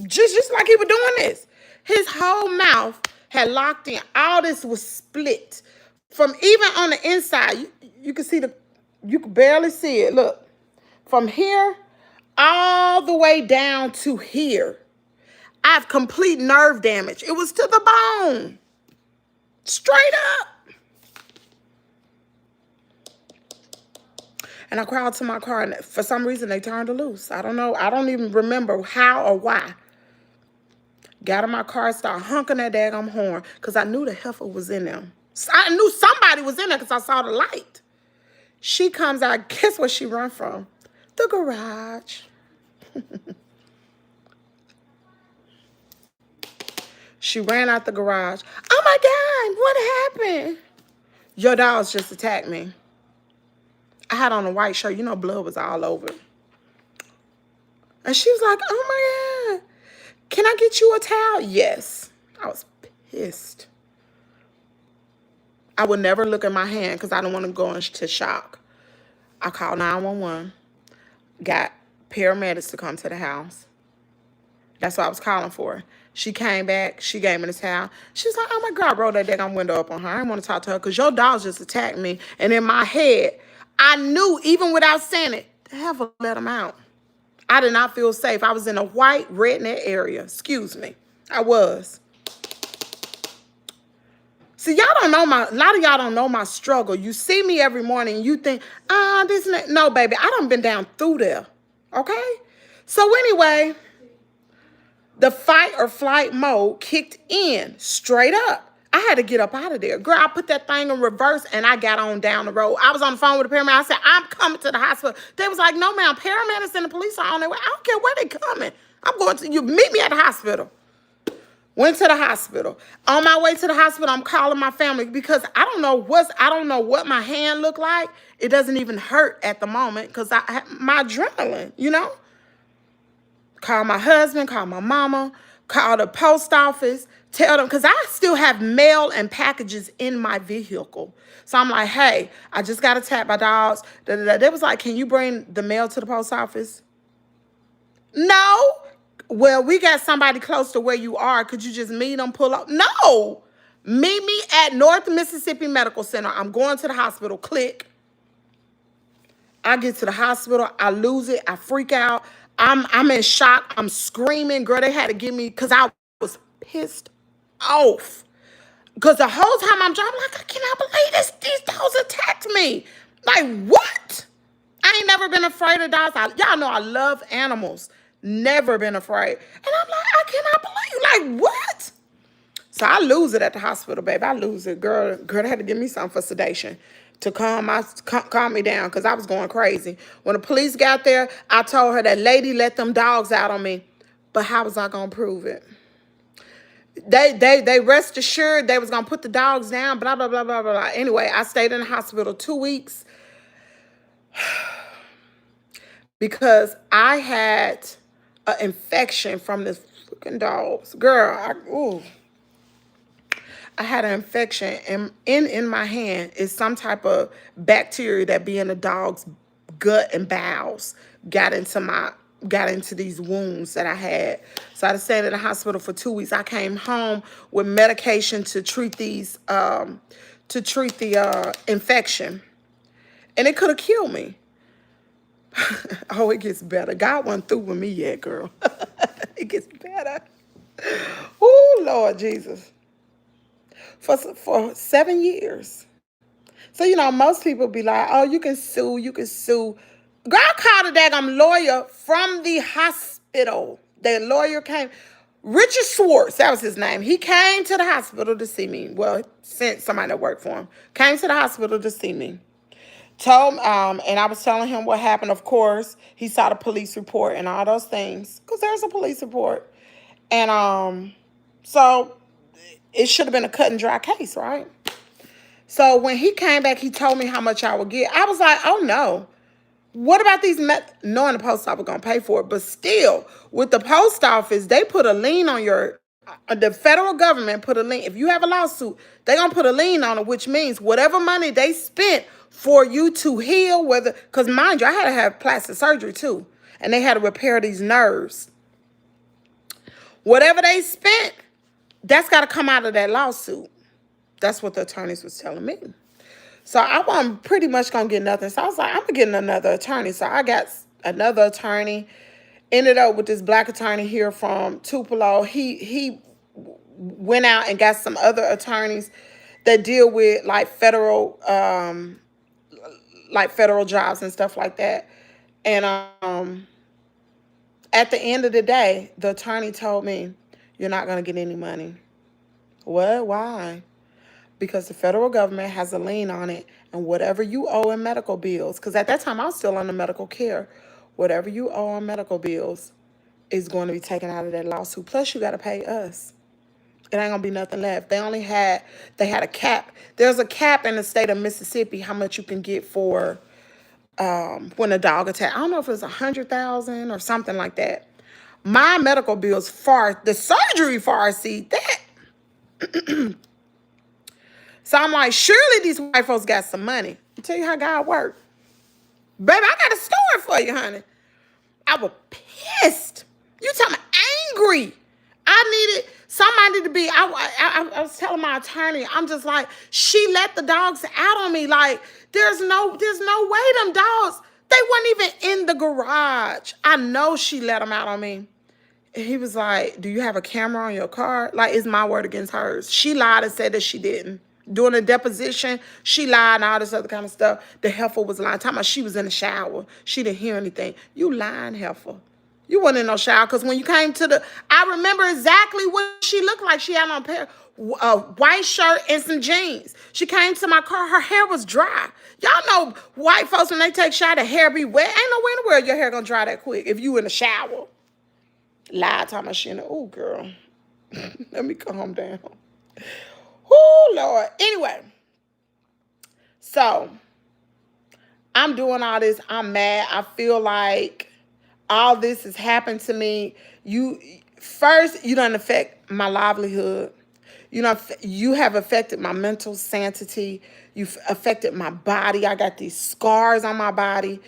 just like he was doing this. His whole mouth had locked in. All this was split. From even on the inside, you can see you can barely see it. Look, from here all the way down to here. I have complete nerve damage. It was to the bone. Straight up. And I crawled to my car, and for some reason, they turned her loose. I don't know. I don't even remember how or why. Got in my car, started honking that daggum horn, because I knew the heifer was in there. I knew somebody was in there because I saw the light. She comes out. Guess where she run from? The garage. She ran out the garage. Oh my God, what happened? Your dogs just attacked me. I had on a white shirt. You know, blood was all over. And she was like, oh my God, can I get you a towel? Yes. I was pissed. I would never look at my hand because I don't want to go into shock. I called 911, got paramedics to come to the house. That's what I was calling for. She came back. She gave me the towel. She was like, oh my God, roll that daggone window up on her. I didn't want to talk to her because your dogs just attacked me. And in my head, I knew, even without saying it, the hell let them out. I did not feel safe. I was in a white redneck area. Excuse me. I was. See, y'all don't know a lot of y'all don't know my struggle. You see me every morning and you think, this and that. No, baby, I done been down through there. Okay? So anyway, the fight or flight mode kicked in straight up. I had to get up out of there. Girl, I put that thing in reverse and I got on down the road. I was on the phone with the paramedic. I said, I'm coming to the hospital. They was like, no, ma'am, paramedics and the police are on their way. I don't care where they coming. I'm going to, you meet me at the hospital. Went to the hospital. On my way to the hospital, I'm calling my family because I don't know what my hand looked like. It doesn't even hurt at the moment because my adrenaline, you know? Call my husband, call my mama, call the post office, tell them, because I still have mail and packages in my vehicle. So I'm like, hey, I just got attacked by dogs. They was like, can you bring the mail to the post office? No. Well, we got somebody close to where you are. Could you just meet them, pull up? No. Meet me at North Mississippi Medical Center. I'm going to the hospital. Click. I get to the hospital. I lose it. I freak out. I'm in shock. I'm screaming. Girl, they had to give me, because I was pissed off. Because the whole time I'm driving, like, I cannot believe this. These dogs attacked me. Like, what? I ain't never been afraid of dogs. Y'all know I love animals. Never been afraid. And I'm like, I cannot believe, like, what? So I lose it at the hospital, baby. I lose it. Girl, they had to give me something for sedation to calm me down because I was going crazy. When the police got there, I told her that lady let them dogs out on me. But how was I going to prove it? They rest assured they was going to put the dogs down, blah, blah, blah, blah, blah. Anyway, I stayed in the hospital 2 weeks because I had an infection from this freaking dogs. Girl, I had an infection, and in my hand is some type of bacteria that be in the dog's gut and bowels. Got into these wounds that I had. So I stayed in the hospital for 2 weeks. I came home with medication to treat the infection, and it could have killed me. Oh, it gets better. God wasn't through with me yet, girl. It gets better. Oh, Lord Jesus. For 7 years. So, you know, most people be like, oh, you can sue. Girl, I called a daggum lawyer from the hospital. The lawyer came. Richard Schwartz, that was his name. He came to the hospital to see me. Well, sent somebody that worked for him. Came to the hospital to see me. And I was telling him what happened. Of course, he saw the police report and all those things. Because there's a police report. And so it should have been a cut and dry case, right? So when he came back, he told me how much I would get. I was like, oh no. What about these, knowing the post office going to pay for it, but still, with the post office, they put a lien on the federal government put a lien. If you have a lawsuit, they're going to put a lien on it, which means whatever money they spent for you to heal, because mind you, I had to have plastic surgery too, and they had to repair these nerves. Whatever they spent, that's got to come out of that lawsuit. That's what the attorneys was telling me. So I wasn't pretty much going to get nothing. So I was like, I'm getting another attorney. So I got another attorney. Ended up with this black attorney here from Tupelo. He went out and got some other attorneys that deal with like federal jobs and stuff like that. And at the end of the day, the attorney told me, you're not going to get any money. What? Why? Because the federal government has a lien on it, and whatever you owe in medical bills, because at that time I was still under medical care, whatever you owe on medical bills is going to be taken out of that lawsuit. Plus, you got to pay us. It ain't gonna be nothing left. They had a cap. There's a cap in the state of Mississippi how much you can get for when a dog attack. I don't know if it's 100,000 or something like that. My medical bills the surgery far exceed that. So I'm like, surely these white folks got some money. I'll tell you how God worked. Baby, I got a story for you, honey. I was pissed. You talking about angry. Somebody to be, I was telling my attorney, I'm just like, she let the dogs out on me. Like, there's no way them dogs, they weren't even in the garage. I know she let them out on me. And he was like, do you have a camera on your car? Like, it's my word against hers. She lied and said that she didn't. During the deposition, she lied and all this other kind of stuff. The heifer was lying. Talking about she was in the shower. She didn't hear anything. You lying, heifer. You wasn't in no shower because when you came to I remember exactly what she looked like. She had on a pair of white shirt and some jeans. She came to my car. Her hair was dry. Y'all know white folks, when they take shower, the hair be wet. Ain't no way in the world your hair gonna dry that quick if you in the shower. Lied, talking about she in the, oh, girl. Let me calm down. Oh, Lord. Anyway. So, I'm doing all this. I'm mad. I feel like all this has happened to me. You done affect my livelihood. You have affected my mental sanity. You've affected my body. I got these scars on my body.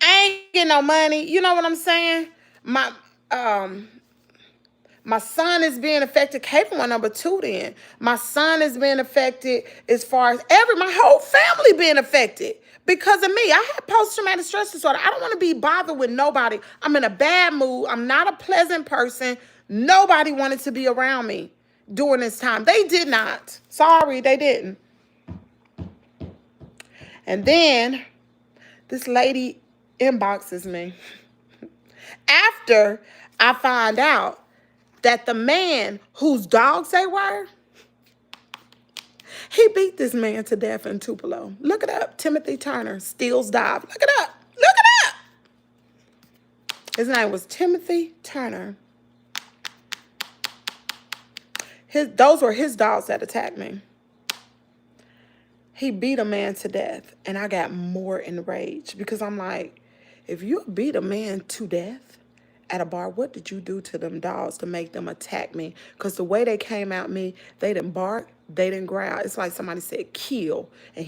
I ain't getting no money. You know what I'm saying? My son is being affected. Cable one number 2 then. My son is being affected as far as my whole family being affected because of me. I had post-traumatic stress disorder. I don't want to be bothered with nobody. I'm in a bad mood. I'm not a pleasant person. Nobody wanted to be around me during this time. They did not. Sorry, they didn't. And then this lady inboxes me after I find out that the man whose dogs they were, he beat this man to death in Tupelo. Look it up. Timothy Turner, Steele's Dive. Look it up. Look it up. His name was Timothy Turner. Those were his dogs that attacked me. He beat a man to death, and I got more enraged because I'm like, if you beat a man to death at a bar, what did you do to them dogs to make them attack me? Because the way they came at me, they didn't bark, they didn't growl. It's like somebody said kill, and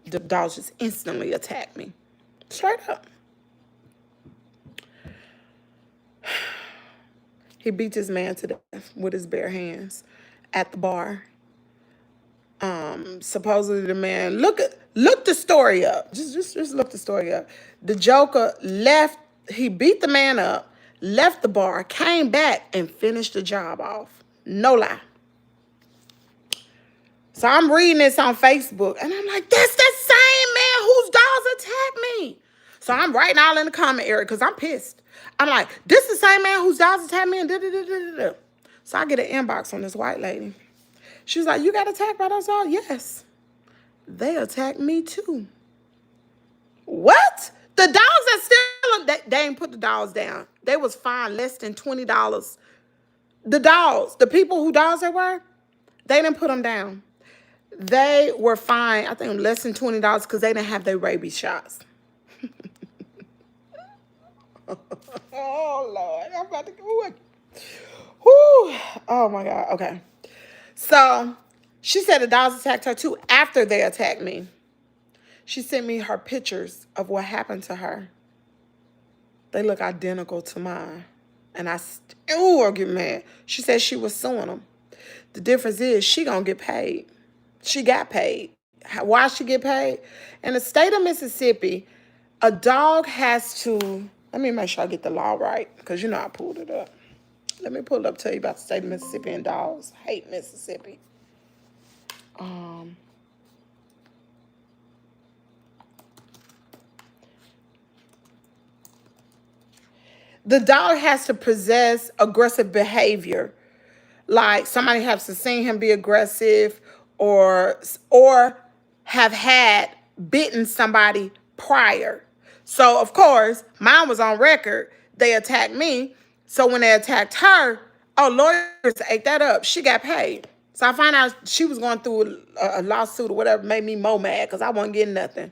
the dogs just instantly attacked me. Straight up. He beat this man to death with his bare hands at the bar. Supposedly the man, look the story up. Just look the story up. The Joker left, he beat the man up, left the bar, came back and finished the job off. No lie. So I'm reading this on Facebook and I'm like, that's that same man whose dogs attacked me. So I'm writing all in the comment area because I'm pissed. I'm like, this is the same man whose dogs attacked me and da-da-da-da-da. So I get an inbox on this white lady. She was like, you got attacked by those dogs? Yes. They attacked me too. What? The dogs are still, they ain't put the dogs down. They was fined less than $20. The dogs, the people who dogs they were, they didn't put them down. They were fined, I think, less than $20 because they didn't have their rabies shots. Oh, Lord. I'm about to go. Whew. Oh, my God. Okay. So she said the dogs attacked her too after they attacked me. She sent me her pictures of what happened to her. They look identical to mine. And I get mad. She said she was suing them. The difference is she gonna get paid. She got paid. Why she get paid? In the state of Mississippi, a dog has to, let me make sure I get the law right, because I pulled it up. Let me pull it up, tell you about the state of Mississippi and dogs. I hate Mississippi. The dog has to possess aggressive behavior. Like somebody has to see him be aggressive or have had bitten somebody prior. So, of course, mine was on record. They attacked me. So when they attacked her, Oh, lawyers ate that up. She got paid. So I find out she was going through a lawsuit or whatever, made me more mad because I wasn't getting nothing.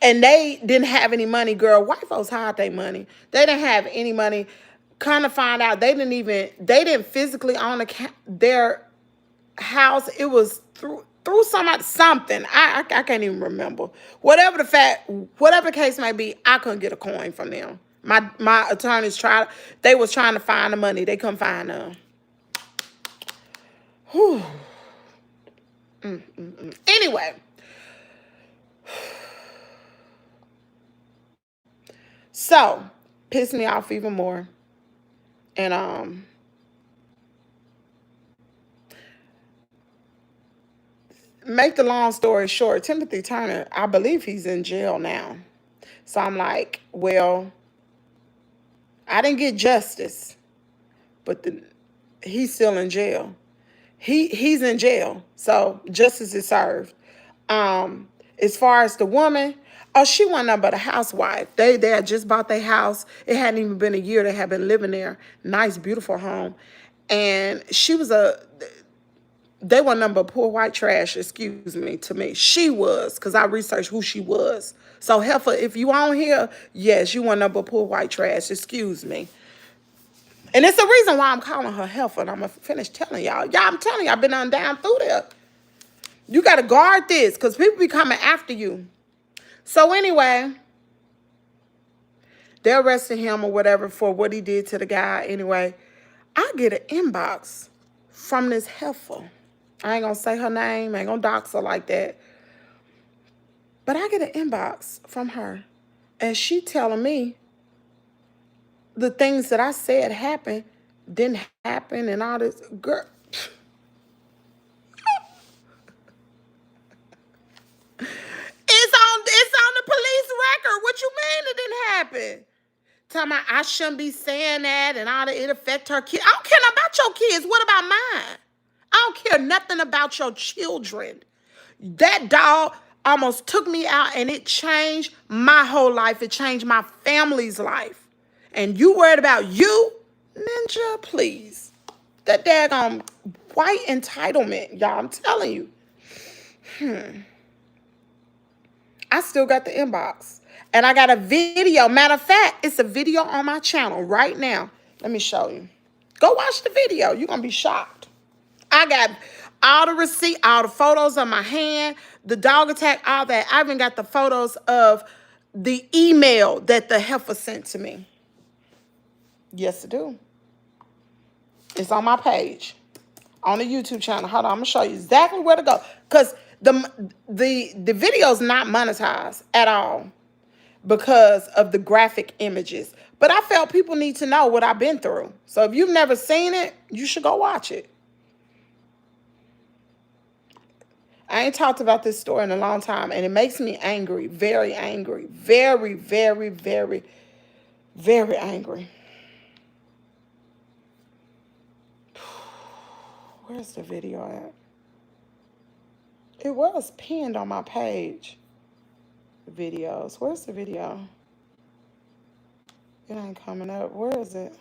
And they didn't have any money, girl. White folks hide their money. They didn't have any money. Kind of find out they didn't physically own their house. It was through something. I can't even remember. Whatever the case may be, I couldn't get a coin from them. My attorneys they was trying to find the money. They couldn't find them. Whew. Anyway. So, pissed me off even more. And make the long story short, Timothy Turner, I believe he's in jail now. So I'm like, well, I didn't get justice, but he's still in jail. He's in jail, so justice is served. As far as the woman, oh, she wasn't nothing but a housewife. They had just bought their house. It hadn't even been a year they had been living there. Nice, beautiful home. And they were nothing but poor white trash, excuse me, to me. She was, because I researched who she was. So, heifer, if you on here, yes, you want nothing but poor white trash, excuse me. And it's the reason why I'm calling her heifer, and I'm going to finish telling y'all. Y'all, I'm telling you, I've been on down through there. You got to guard this, because people be coming after you. So, anyway, they arrested him or whatever for what he did to the guy. Anyway, I get an inbox from this heifer. I ain't going to say her name. I ain't going to dox her like that. But I get an inbox from her. And she telling me the things that I said happened didn't happen and all this. Girl. It's on the police record. What you mean it didn't happen? Talking about I shouldn't be saying that and all that. It affect her kids. I don't care about your kids. What about mine? I don't care nothing about your children. That dog almost took me out and it changed my whole life. It changed my family's life. And you worried about you? Ninja, please. That daggone white entitlement, y'all. I'm telling you. I still got the inbox. And I got a video. Matter of fact, it's a video on my channel right now. Let me show you. Go watch the video. You're going to be shocked. I got all the receipt, all the photos of my hand, the dog attack, all that. I even got the photos of the email that the heifer sent to me. Yes, I do. It's on my page, on the YouTube channel. Hold on, I'm going to show you exactly where to go. Because the video's not monetized at all because of the graphic images. But I felt people need to know what I've been through. So if you've never seen it, you should go watch it. I ain't talked about this story in a long time, and it makes me angry, very angry, very, very, very, very angry. Where's the video at? It was pinned on my page. Videos. Where's the video? It ain't coming up. Where is it?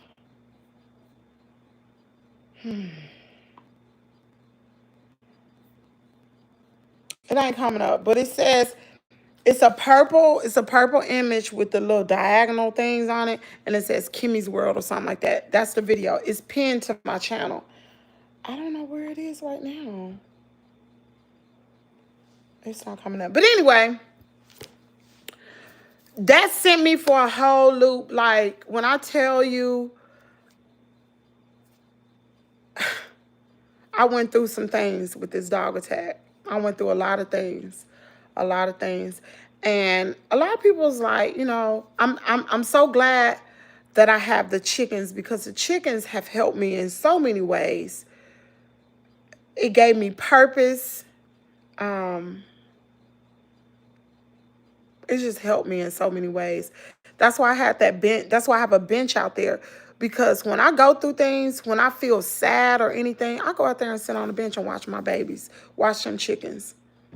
It ain't coming up, but it says it's a purple image with the little diagonal things on it, and it says Kimmie's World or something like that. That's the video. It's pinned to my channel. I don't know where it is right now. It's not coming up. But anyway, that sent me for a whole loop. Like, when I tell you, I went through some things with this dog attack. I went through a lot of things. A lot of things. And a lot of people's like, you know, I'm so glad that I have the chickens, because the chickens have helped me in so many ways. It gave me purpose. It just helped me in so many ways. That's why I had that bench. That's why I have a bench out there. Because when I go through things, when I feel sad or anything, I go out there and sit on the bench and watch my babies, watch them chickens.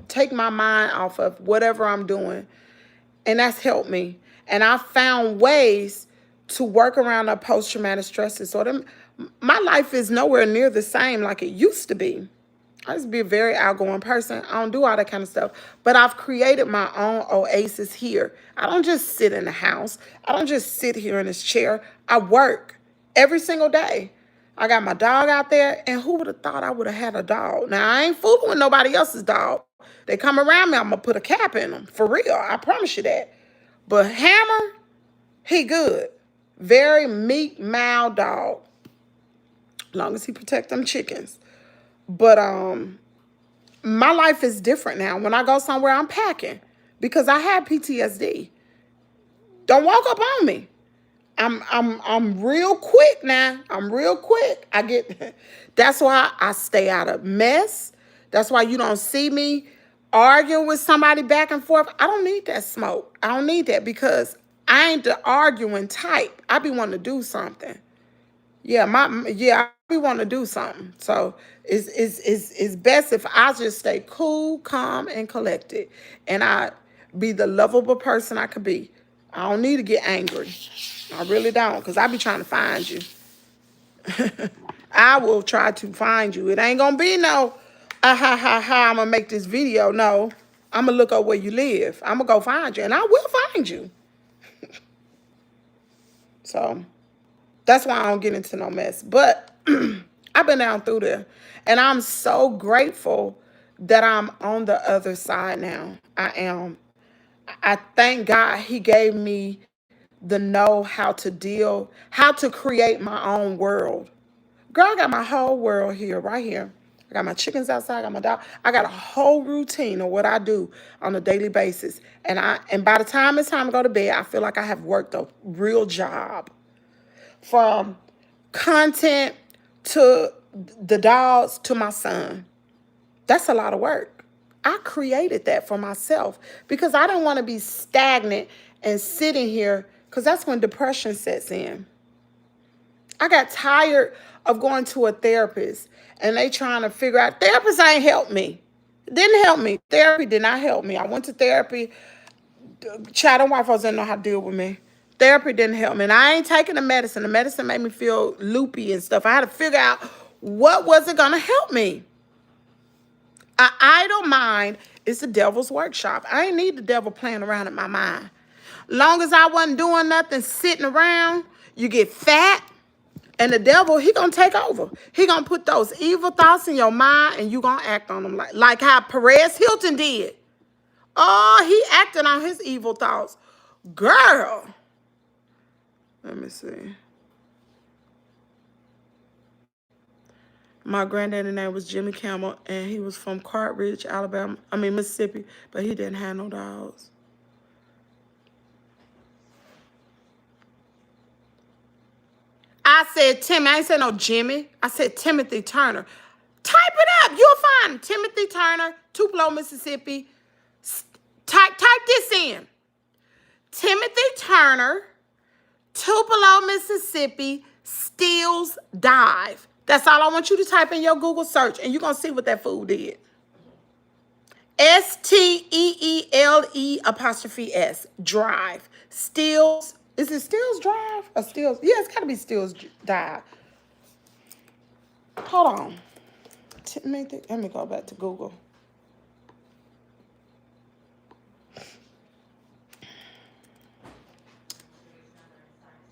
Take my mind off of whatever I'm doing. And that's helped me. And I found ways to work around a post-traumatic stress disorder. My life is nowhere near the same like it used to be. I used to be a very outgoing person. I don't do all that kind of stuff. But I've created my own oasis here. I don't just sit in the house. I don't just sit here in this chair. I work every single day. I got my dog out there, and who would have thought I would have had a dog? Now, I ain't fooling with nobody else's dog. They come around me, I'm going to put a cap in them. For real, I promise you that. But Hammer, he good. Very meek, mild dog. Long as he protect them chickens. But my life is different now. When I go somewhere, I'm packing because I have PTSD. Don't walk up on me. I'm real quick now. I'm real quick. That's why I stay out of mess. That's why you don't see me arguing with somebody back and forth. I don't need that smoke. I don't need that because I ain't the arguing type. I be wanting to do something. I be wanting to do something. So it's best if I just stay cool, calm, and collected. And I be the lovable person I could be. I don't need to get angry. I really don't, because I be trying to find you. I will try to find you. It ain't gonna be no, I'm gonna make this video. No, I'm gonna look up where you live. I'm gonna go find you, and I will find you. So that's why I don't get into no mess. But I've been down through there, and I'm so grateful that I'm on the other side now. I am. I thank God he gave me the know how to create my own world. Girl, I got my whole world here, right here. I got my chickens outside, I got my dog. I got a whole routine of what I do on a daily basis. And by the time it's time to go to bed, I feel like I have worked a real job. From content to the dogs to my son. That's a lot of work. I created that for myself because I didn't want to be stagnant and sitting here, because that's when depression sets in. I got tired of going to a therapist and they trying to figure out, therapists ain't helped me. Didn't help me. Therapy did not help me. I went to therapy. Child and wife didn't know how to deal with me. Therapy didn't help me. And I ain't taking the medicine. The medicine made me feel loopy and stuff. I had to figure out what was it going to help me. An idle mind is the devil's workshop. I ain't need the devil playing around in my mind. Long as I wasn't doing nothing, sitting around, you get fat, and the devil, he gonna take over. He gonna put those evil thoughts in your mind, and you gonna act on them like how Perez Hilton did. Oh, he acted on his evil thoughts. Girl. Let me see. My granddaddy's name was Jimmy Campbell, and he was from Cartridge, Mississippi, but he didn't have no dogs. I said Timmy. I ain't said no Jimmy. I said Timothy Turner. Type it up. You'll find him. Timothy Turner, Tupelo, Mississippi. Type this in. Timothy Turner, Tupelo, Mississippi, Steele's Dive. That's all I want you to type in your Google search, and you're going to see what that food did. STEELE''S Drive. Steele's. Is it Steele's Drive or Steele's? Yeah, it's got to be Steele's Dive. Hold on. Let me go back to Google.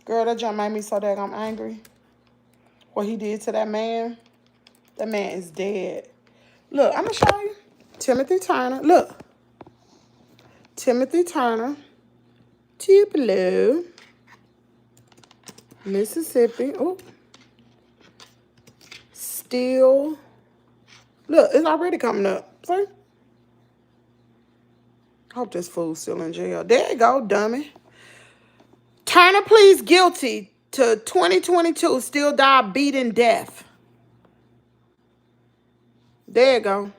Girl, that junk made me so daggone angry. What he did to that man is dead. Look, I'm going to show you. Timothy Turner. Look. Timothy Turner. Tupelo, Mississippi. Oh. Steele. Look, it's already coming up. See? Hope this fool's still in jail. There you go, dummy. Turner pleads guilty to 2022 Steele died beaten death. There you go.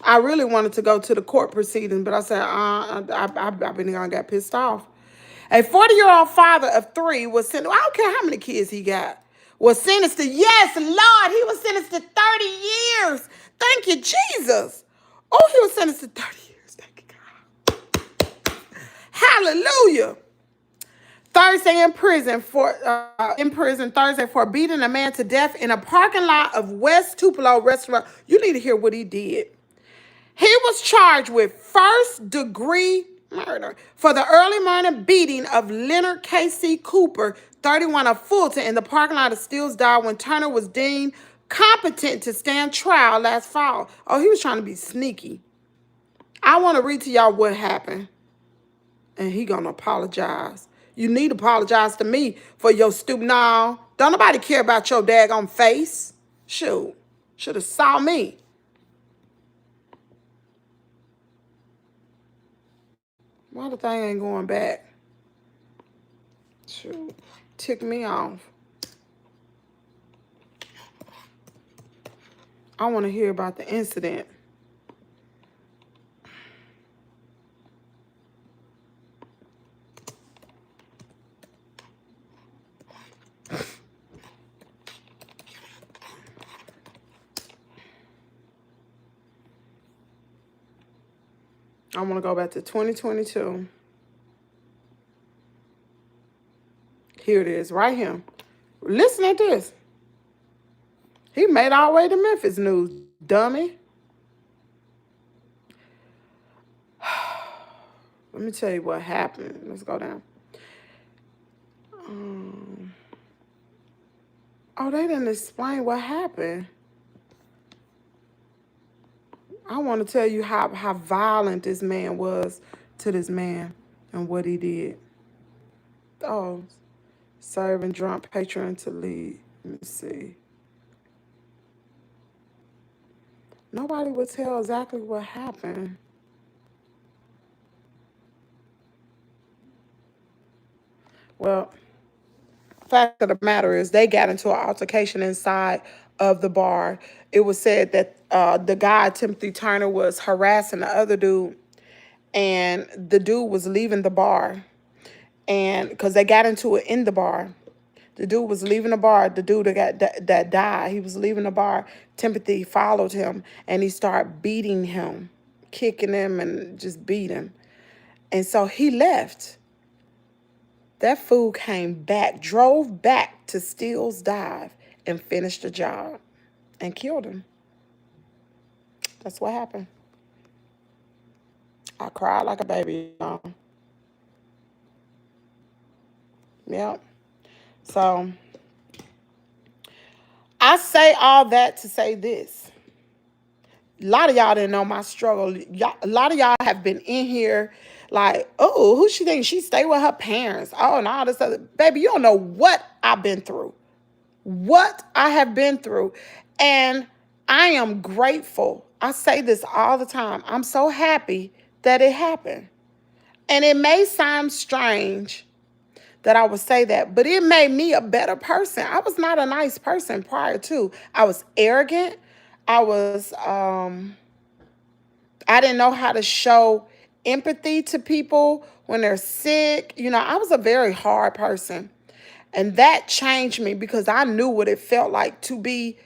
I really wanted to go to the court proceedings, but I said, I've been gonna get pissed off. A 40-year-old father of 3 was sentenced, I don't care how many kids he got, was sentenced to, yes, Lord, he was sentenced to 30 years. Thank you, Jesus. Oh, he was sentenced to 30 years. Thank you, God. Hallelujah. Thursday in prison Thursday for beating a man to death in a parking lot of West Tupelo restaurant. You need to hear what he did. He was charged with first-degree murder for the early morning beating of Leonard K.C. Cooper, 31 of Fulton, in the parking lot of Steele's Dive when Turner was deemed competent to stand trial last fall. Oh, he was trying to be sneaky. I want to read to y'all what happened. And he gonna apologize. You need to apologize to me for your stupid. No, don't nobody care about your daggone face. Shoot, should have saw me. Why the thing ain't going back? Shoot, tick me off. I want to hear about the incident. I want to go back to 2022. Here it is, right here. Listen at this. He made our way to Memphis news, dummy. Let me tell you what happened. Let's go down. Oh, they didn't explain what happened. I want to tell you how violent this man was to this man and what he did. Oh, serving drunk patron to lead. Let me see. Nobody would tell exactly what happened. Well, fact of the matter is they got into an altercation inside of the bar. It was said that the guy, Timothy Turner, was harassing the other dude, and the dude was leaving the bar, and because they got into it in the bar. The dude was leaving the bar. The dude that died, he was leaving the bar. Timothy followed him, and he started beating him, kicking him, and just beat him. And so he left. That fool came back, drove back to Steele's Dive, and finished the job and killed him. That's what happened. I cried like a baby, y'all. Yep. So I say all that to say this. A lot of y'all didn't know my struggle. A lot of y'all have been in here like, oh, who she think she stay with her parents? Oh, and all this other. Baby, you don't know what I've been through. What I have been through. And I am grateful. I say this all the time. I'm so happy that it happened. And it may sound strange that I would say that, but it made me a better person. I was not a nice person prior to. I was arrogant. I didn't know how to show empathy to people when they're sick. You know, I was a very hard person. And that changed me because I knew what it felt like to be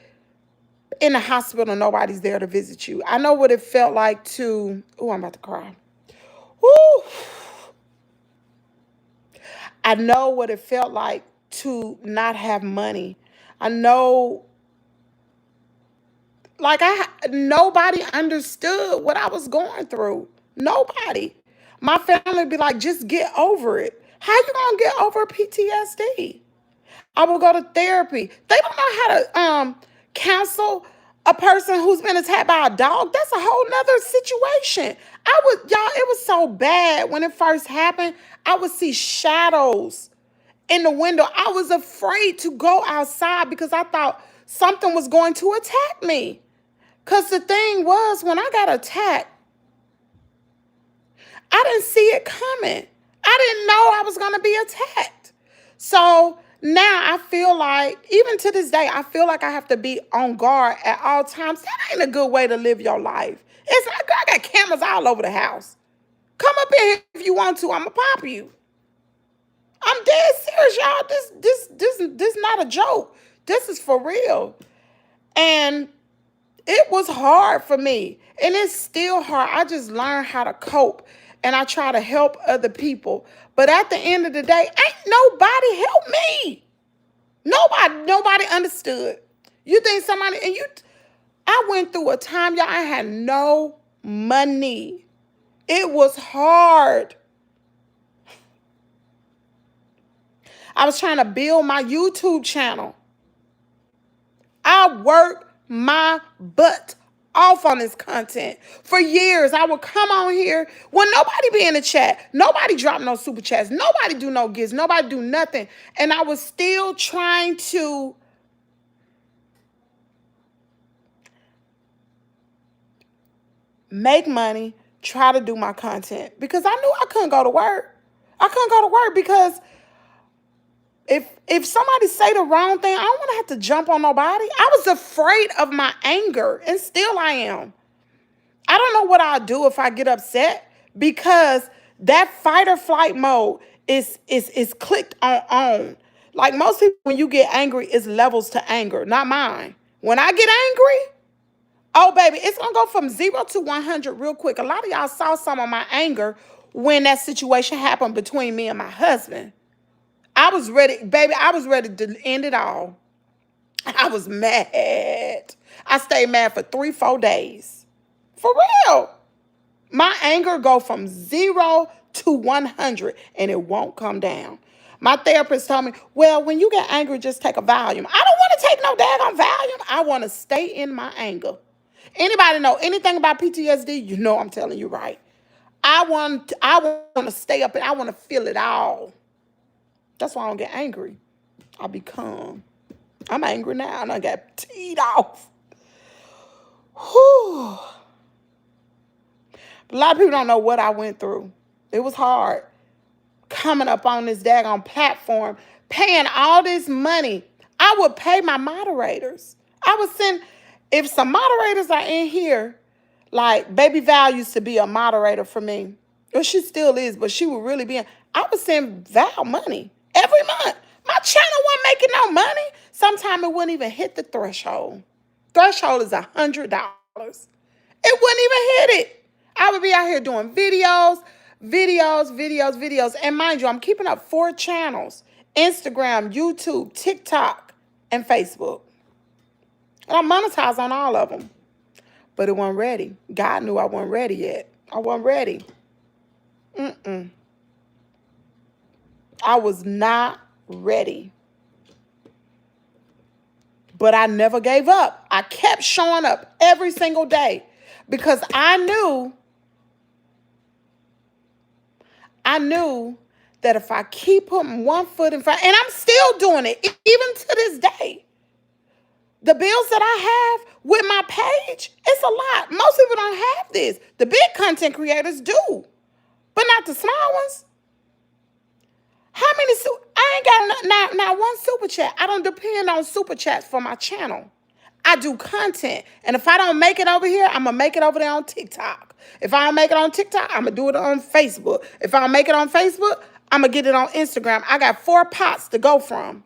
in the hospital and nobody's there to visit you. I know what it felt like to, oh, I'm about to cry. Woo! I know what it felt like to not have money. I know, like, nobody understood what I was going through. Nobody. My family would be like, just get over it. How you gonna get over PTSD? I will go to therapy. They don't know how to counsel a person who's been attacked by a dog. That's a whole nother situation. Y'all, it was so bad when it first happened. I would see shadows in the window. I was afraid to go outside because I thought something was going to attack me. Because the thing was, when I got attacked, I didn't see it coming. I didn't know I was going to be attacked. So now I feel like, even to this day, I feel like I have to be on guard at all times. That ain't a good way to live your life. It's like I got cameras all over the house. Come up in here if you want to. I'm going to pop you. I'm dead serious, y'all. This not a joke. This is for real. And it was hard for me. And it's still hard. I just learned how to cope. and I try to help other people. But at the end of the day, ain't nobody help me. Nobody understood. You think somebody, I went through a time, y'all, I had no money. It was hard. I was trying to build my YouTube channel. I worked my butt off on this content. For years, I would come on here when nobody be in the chat. Nobody drop no super chats. Nobody do no gifts. Nobody do nothing. And I was still trying to make money, try to do my content. Because I knew I couldn't go to work. I couldn't go to work because if somebody say the wrong thing, I don't want to have to jump on nobody. I was afraid of my anger, and still I am. I don't know what I'll do if I get upset, because that fight or flight mode is clicked on. Like most people, when you get angry, it's levels to anger, not mine. When I get angry, oh baby, it's gonna go from 0 to 100 real quick. A lot of y'all saw some of my anger when that situation happened between me and my husband. I was ready, baby. I was ready to end it all. I was mad. I stayed mad for 3-4 days. For real. My anger go from 0 to 100 and it won't come down. My therapist told me, well, when you get angry, just take a Valium. I don't want to take no daggone Valium. I want to stay in my anger. Anybody know anything about PTSD? You know I'm telling you right. I want to stay up and I want to feel it all. That's why I don't get angry. I be calm. I'm angry now and I got teed off. Whew. A lot of people don't know what I went through. It was hard. Coming up on this daggone platform, paying all this money. I would pay my moderators. I would send, if some moderators are in here, like Baby Val used to be a moderator for me. Well, she still is, but she would really be in. I would send Val money every month. My channel wasn't making no money. Sometimes it wouldn't even hit the threshold. Threshold is $100. It wouldn't even hit it. I would be out here doing videos. And mind you, I'm keeping up 4 channels: Instagram, YouTube, TikTok, and Facebook. And I monetize on all of them. But it wasn't ready. God knew I wasn't ready yet. I wasn't ready. I was not ready. But I never gave up. I kept showing up every single day because I knew that if I keep putting one foot in front, and I'm still doing it, even to this day. The bills that I have with my page, it's a lot. Most people don't have this. The big content creators do, but not the small ones. How many? I ain't got not one super chat. I don't depend on super chats for my channel. I do content, and if I don't make it over here, I'm gonna make it over there on TikTok. If I don't make it on TikTok, I'm gonna do it on Facebook. If I don't make it on Facebook, I'm gonna get it on Instagram. I got 4 pots to go from.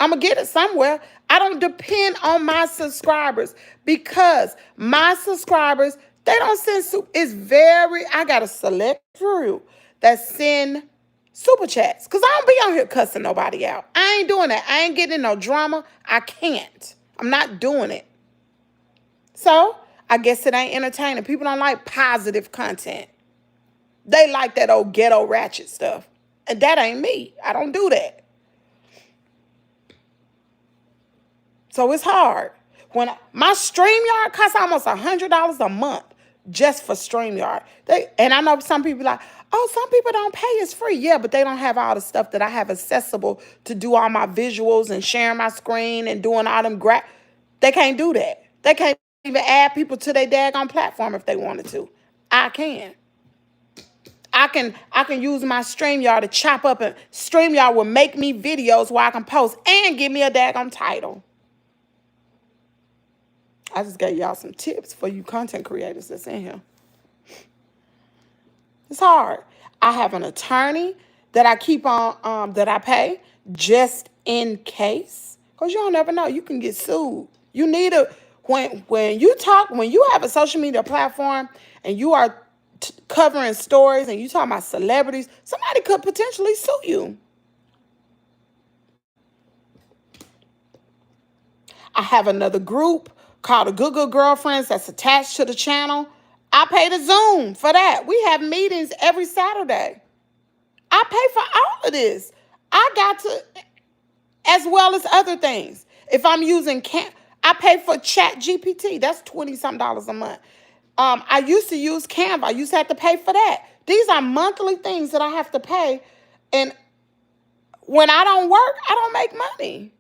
I'm going to get it somewhere. I don't depend on my subscribers because my subscribers, they don't send I got a select few that send super chats because I don't be on here cussing nobody out. I ain't doing that. I ain't getting no drama. I can't. I'm not doing it. So I guess it ain't entertaining. People don't like positive content. They like that old ghetto ratchet stuff. And that ain't me. I don't do that. So it's hard. When my StreamYard costs almost $100 a month just for StreamYard. And I know some people like, oh, some people don't pay. It's free. Yeah, but they don't have all the stuff that I have accessible to do all my visuals and sharing my screen and doing all them They can't do that. They can't even add people to their daggone platform if they wanted to. I can. I can use my StreamYard to chop up, and StreamYard will make me videos where I can post and give me a daggone title. I just gave y'all some tips for you content creators that's in here. It's hard. I have an attorney that I keep on, that I pay just in case. Because you don't never know. You can get sued. You need when you have a social media platform and you are covering stories and you talking about celebrities, somebody could potentially sue you. I have another group called the Good Good Girlfriends that's attached to the channel. I pay the Zoom for that. We have meetings every Saturday. I pay for all of this. I got to, as well as other things. If I'm using I pay for Chat GPT. That's $20-something a month. I used to use Canva. I used to have to pay for that. These are monthly things that I have to pay. And when I don't work, I don't make money.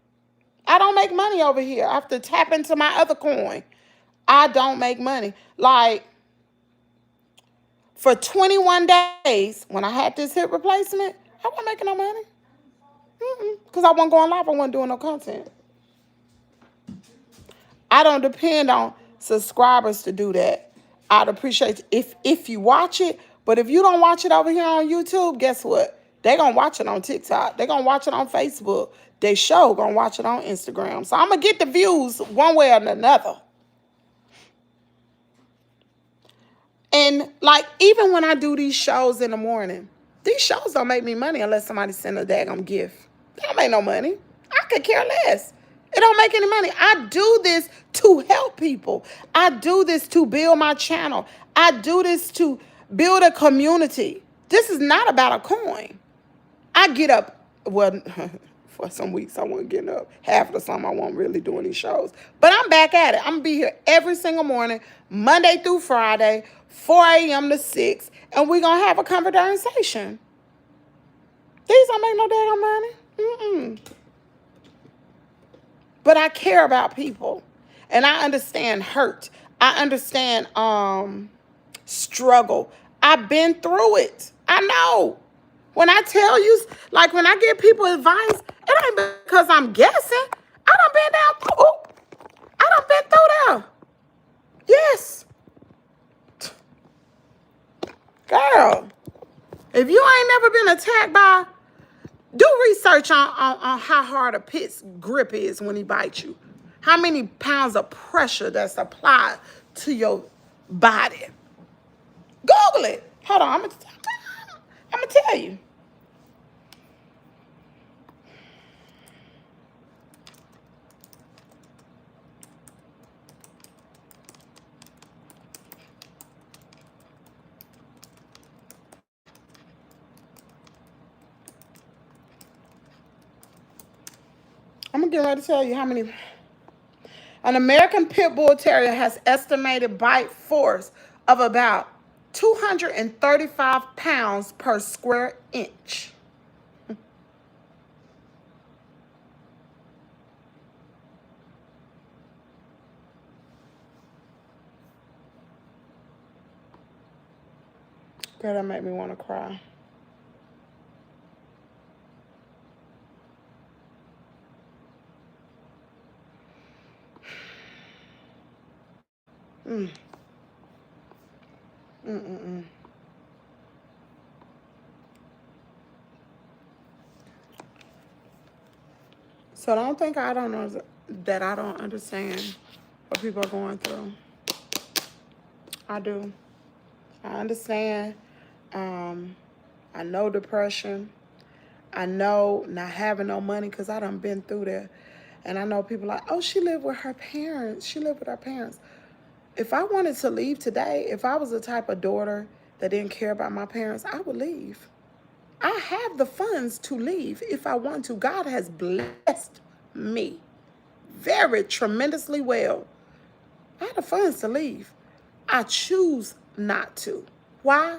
I don't make money over here. I have to tap into my other coin. I don't make money. Like, for 21 days, when I had this hip replacement, I wasn't making no money. Because I wasn't going live. I wasn't doing no content. I don't depend on subscribers to do that. I'd appreciate if you watch it. But if you don't watch it over here on YouTube, guess what? They're going to watch it on TikTok. They're going to watch it on Facebook. They show going to watch it on Instagram. So I'm going to get the views one way or another. And like, even when I do these shows in the morning, these shows don't make me money unless somebody send a daggum gift. They don't make no money. I could care less. It don't make any money. I do this to help people. I do this to build my channel. I do this to build a community. This is not about a coin. I get up, well, for some weeks I wasn't getting up. Half of the time I wasn't really doing these shows. But I'm back at it. I'm going to be here every single morning, Monday through Friday, 4 a.m. to 6, and we're going to have a conversation. These don't make no damn money. But I care about people, and I understand hurt. I understand struggle. I've been through it. I know. When I tell you, like when I give people advice, it ain't because I'm guessing. I done been down through. I done been through there. Yes. Girl, if you ain't never been attacked by, do research on how hard a pit's grip is when he bites you. How many pounds of pressure that's applied to your body. Google it. Hold on, I'm gonna tell you. I'm gonna get ready to tell you how many. An American Pit Bull Terrier has estimated bite force of about 235 pounds per square inch. Girl, that made me want to cry. So don't think I don't know that I don't understand what people are going through. I do. I understand. I know depression. I know not having no money because I done been through that. And I know people like, oh, she lived with her parents. She lived with her parents. If I wanted to leave today, if I was the type of daughter that didn't care about my parents, I would leave. I have the funds to leave if I want to. God has blessed me very tremendously well. I have the funds to leave. I choose not to. Why?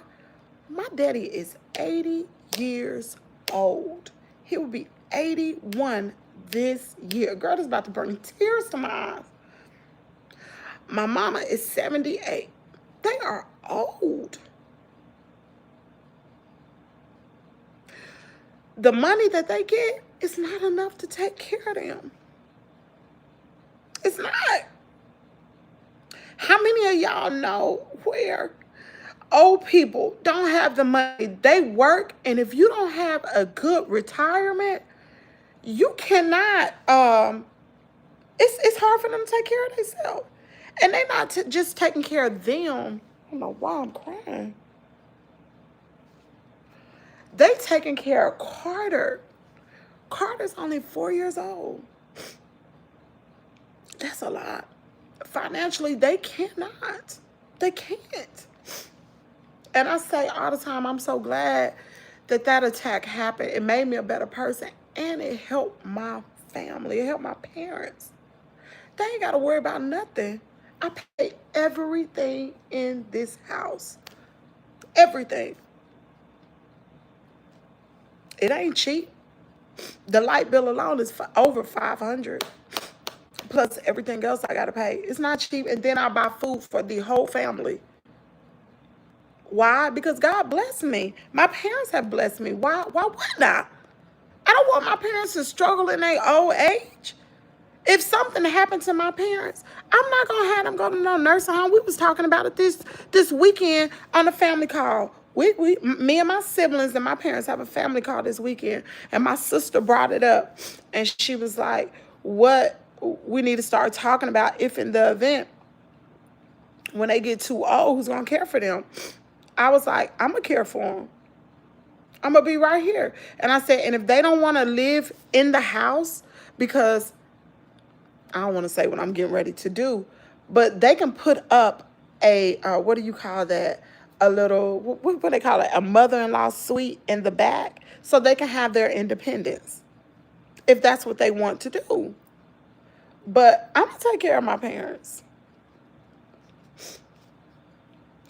My daddy is 80 years old. He will be 81 this year. Girl, it's about to bring tears to my eyes. My mama is 78. They are old. The money that they get is not enough to take care of them. It's not. How many of y'all know where old people don't have the money? They work, and if you don't have a good retirement, you cannot, it's hard for them to take care of themselves. And they're not just taking care of them. I don't know why I'm crying. They taking care of Carter. Carter's only 4 years old. That's a lot. Financially, they cannot. They can't. And I say all the time, I'm so glad that that attack happened. It made me a better person, and it helped my family. It helped my parents. They ain't got to worry about nothing. I pay everything in this house. Everything. It ain't cheap. The light bill alone is for over $500. Plus everything else I got to pay. It's not cheap. And then I buy food for the whole family. Why? Because God blessed me. My parents have blessed me. Why wouldn't I? I don't want my parents to struggle in their old age. If something happened to my parents, I'm not going to have them go to no nursing home. We was talking about it this weekend on a family call. Me and my siblings and my parents have a family call this weekend. And my sister brought it up. And she was like, what we need to start talking about if in the event, when they get too old, who's going to care for them? I was like, I'm going to care for them. I'm going to be right here. And I said, and if they don't want to live in the house, because I don't want to say what I'm getting ready to do, but they can put up a, what do you call that? A little, what do they call it? A mother-in-law suite in the back so they can have their independence if that's what they want to do. But I'm going to take care of my parents.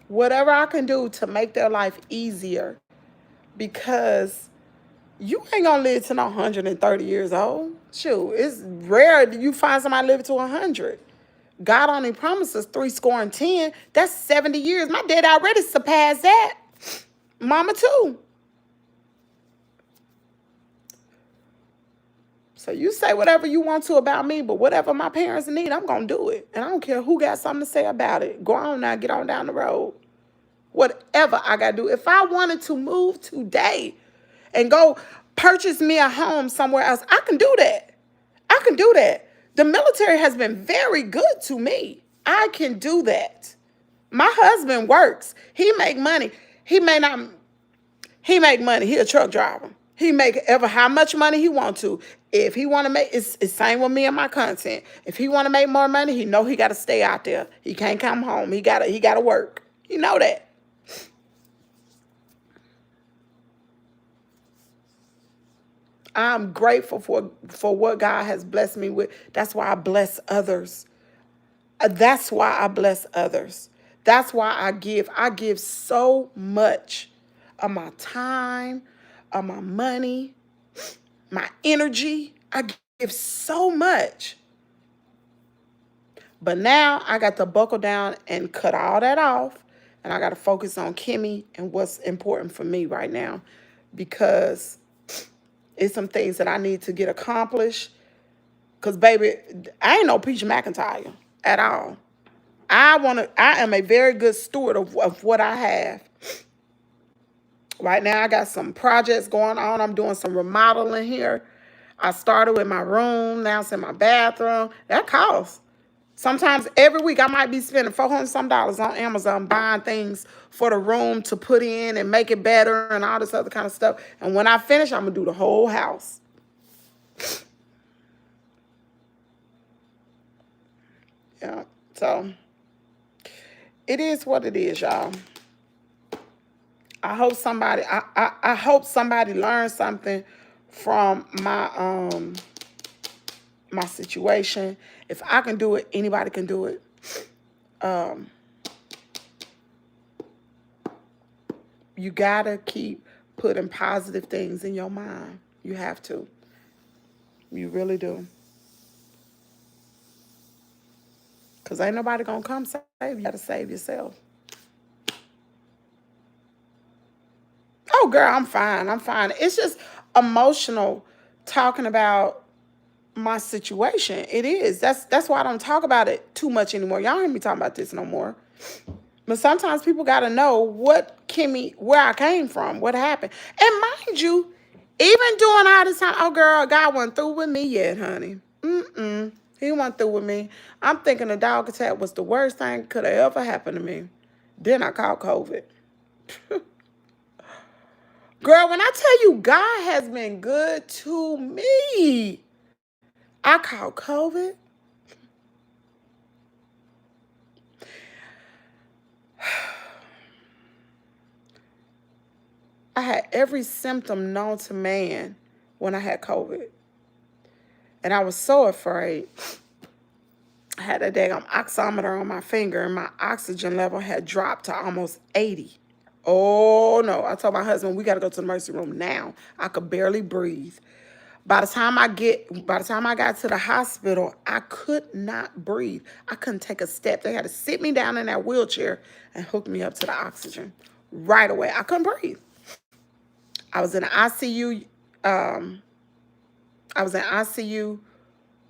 Whatever I can do to make their life easier, because you ain't going to live to no 130 years old. Shoot, it's rare that you find somebody living to 100. God only promises 10. That's 70 years. My dad already surpassed that. Mama too. So you say whatever you want to about me, but whatever my parents need, I'm going to do it. And I don't care who got something to say about it. Go on now, get on down the road. Whatever I got to do. If I wanted to move today and go purchase me a home somewhere else, I can do that. I can do that. The military has been very good to me. I can do that. My husband works. He make money. He make money. He a truck driver. He make ever how much money he want to. If he want to make, it's same with me and my content. If he want to make more money, he know he got to stay out there. He can't come home. He gotta work. You know that. I'm grateful for what God has blessed me with. That's why I bless others. That's why I bless others. That's why I give. I give so much of my time, of my money, my energy. I give so much. But now I got to buckle down and cut all that off. And I got to focus on Kimmie and what's important for me right now. Because it's some things that I need to get accomplished. Because, baby, I ain't no Peach McIntyre at all. I am a very good steward of what I have. Right now, I got some projects going on. I'm doing some remodeling here. I started with my room. Now it's in my bathroom. That costs. Sometimes every week I might be spending $400 some on Amazon buying things for the room to put in and make it better and all this other kind of stuff. And when I finish, I'm going to do the whole house. Yeah. So it is what it is, y'all. I hope somebody learns something from my situation. If I can do it, anybody can do it. You gotta keep putting positive things in your mind. You have to. You really do. Because ain't nobody gonna come save you. You gotta save yourself. Oh, girl, I'm fine. I'm fine. It's just emotional talking about my situation. It is. That's why I don't talk about it too much anymore. Y'all don't hear me talking about this no more. But sometimes people got to know what Kimmie, where I came from, what happened. And mind you, even doing all this time, oh, girl, God wasn't through with me yet, honey. He wasn't through with me. I'm thinking a dog attack was the worst thing that could have ever happened to me. Then I caught COVID. Girl, when I tell you God has been good to me, I caught COVID. I had every symptom known to man when I had COVID. And I was so afraid. I had a daggum oximeter on my finger and my oxygen level had dropped to almost 80. Oh no. I told my husband, we gotta go to the emergency room now. I could barely breathe. By the time I got to the hospital, I could not breathe. I couldn't take a step. They had to sit me down in that wheelchair and hook me up to the oxygen right away. I couldn't breathe. I was in the ICU.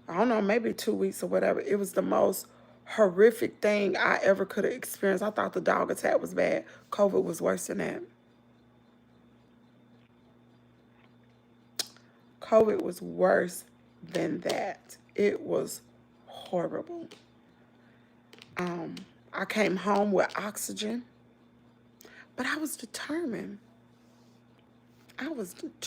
I don't know, maybe 2 weeks or whatever. It was the most horrific thing I ever could have experienced. I thought the dog attack was bad. COVID was worse than that. COVID was worse than that. It was horrible. I came home with oxygen, but I was determined. I wasn't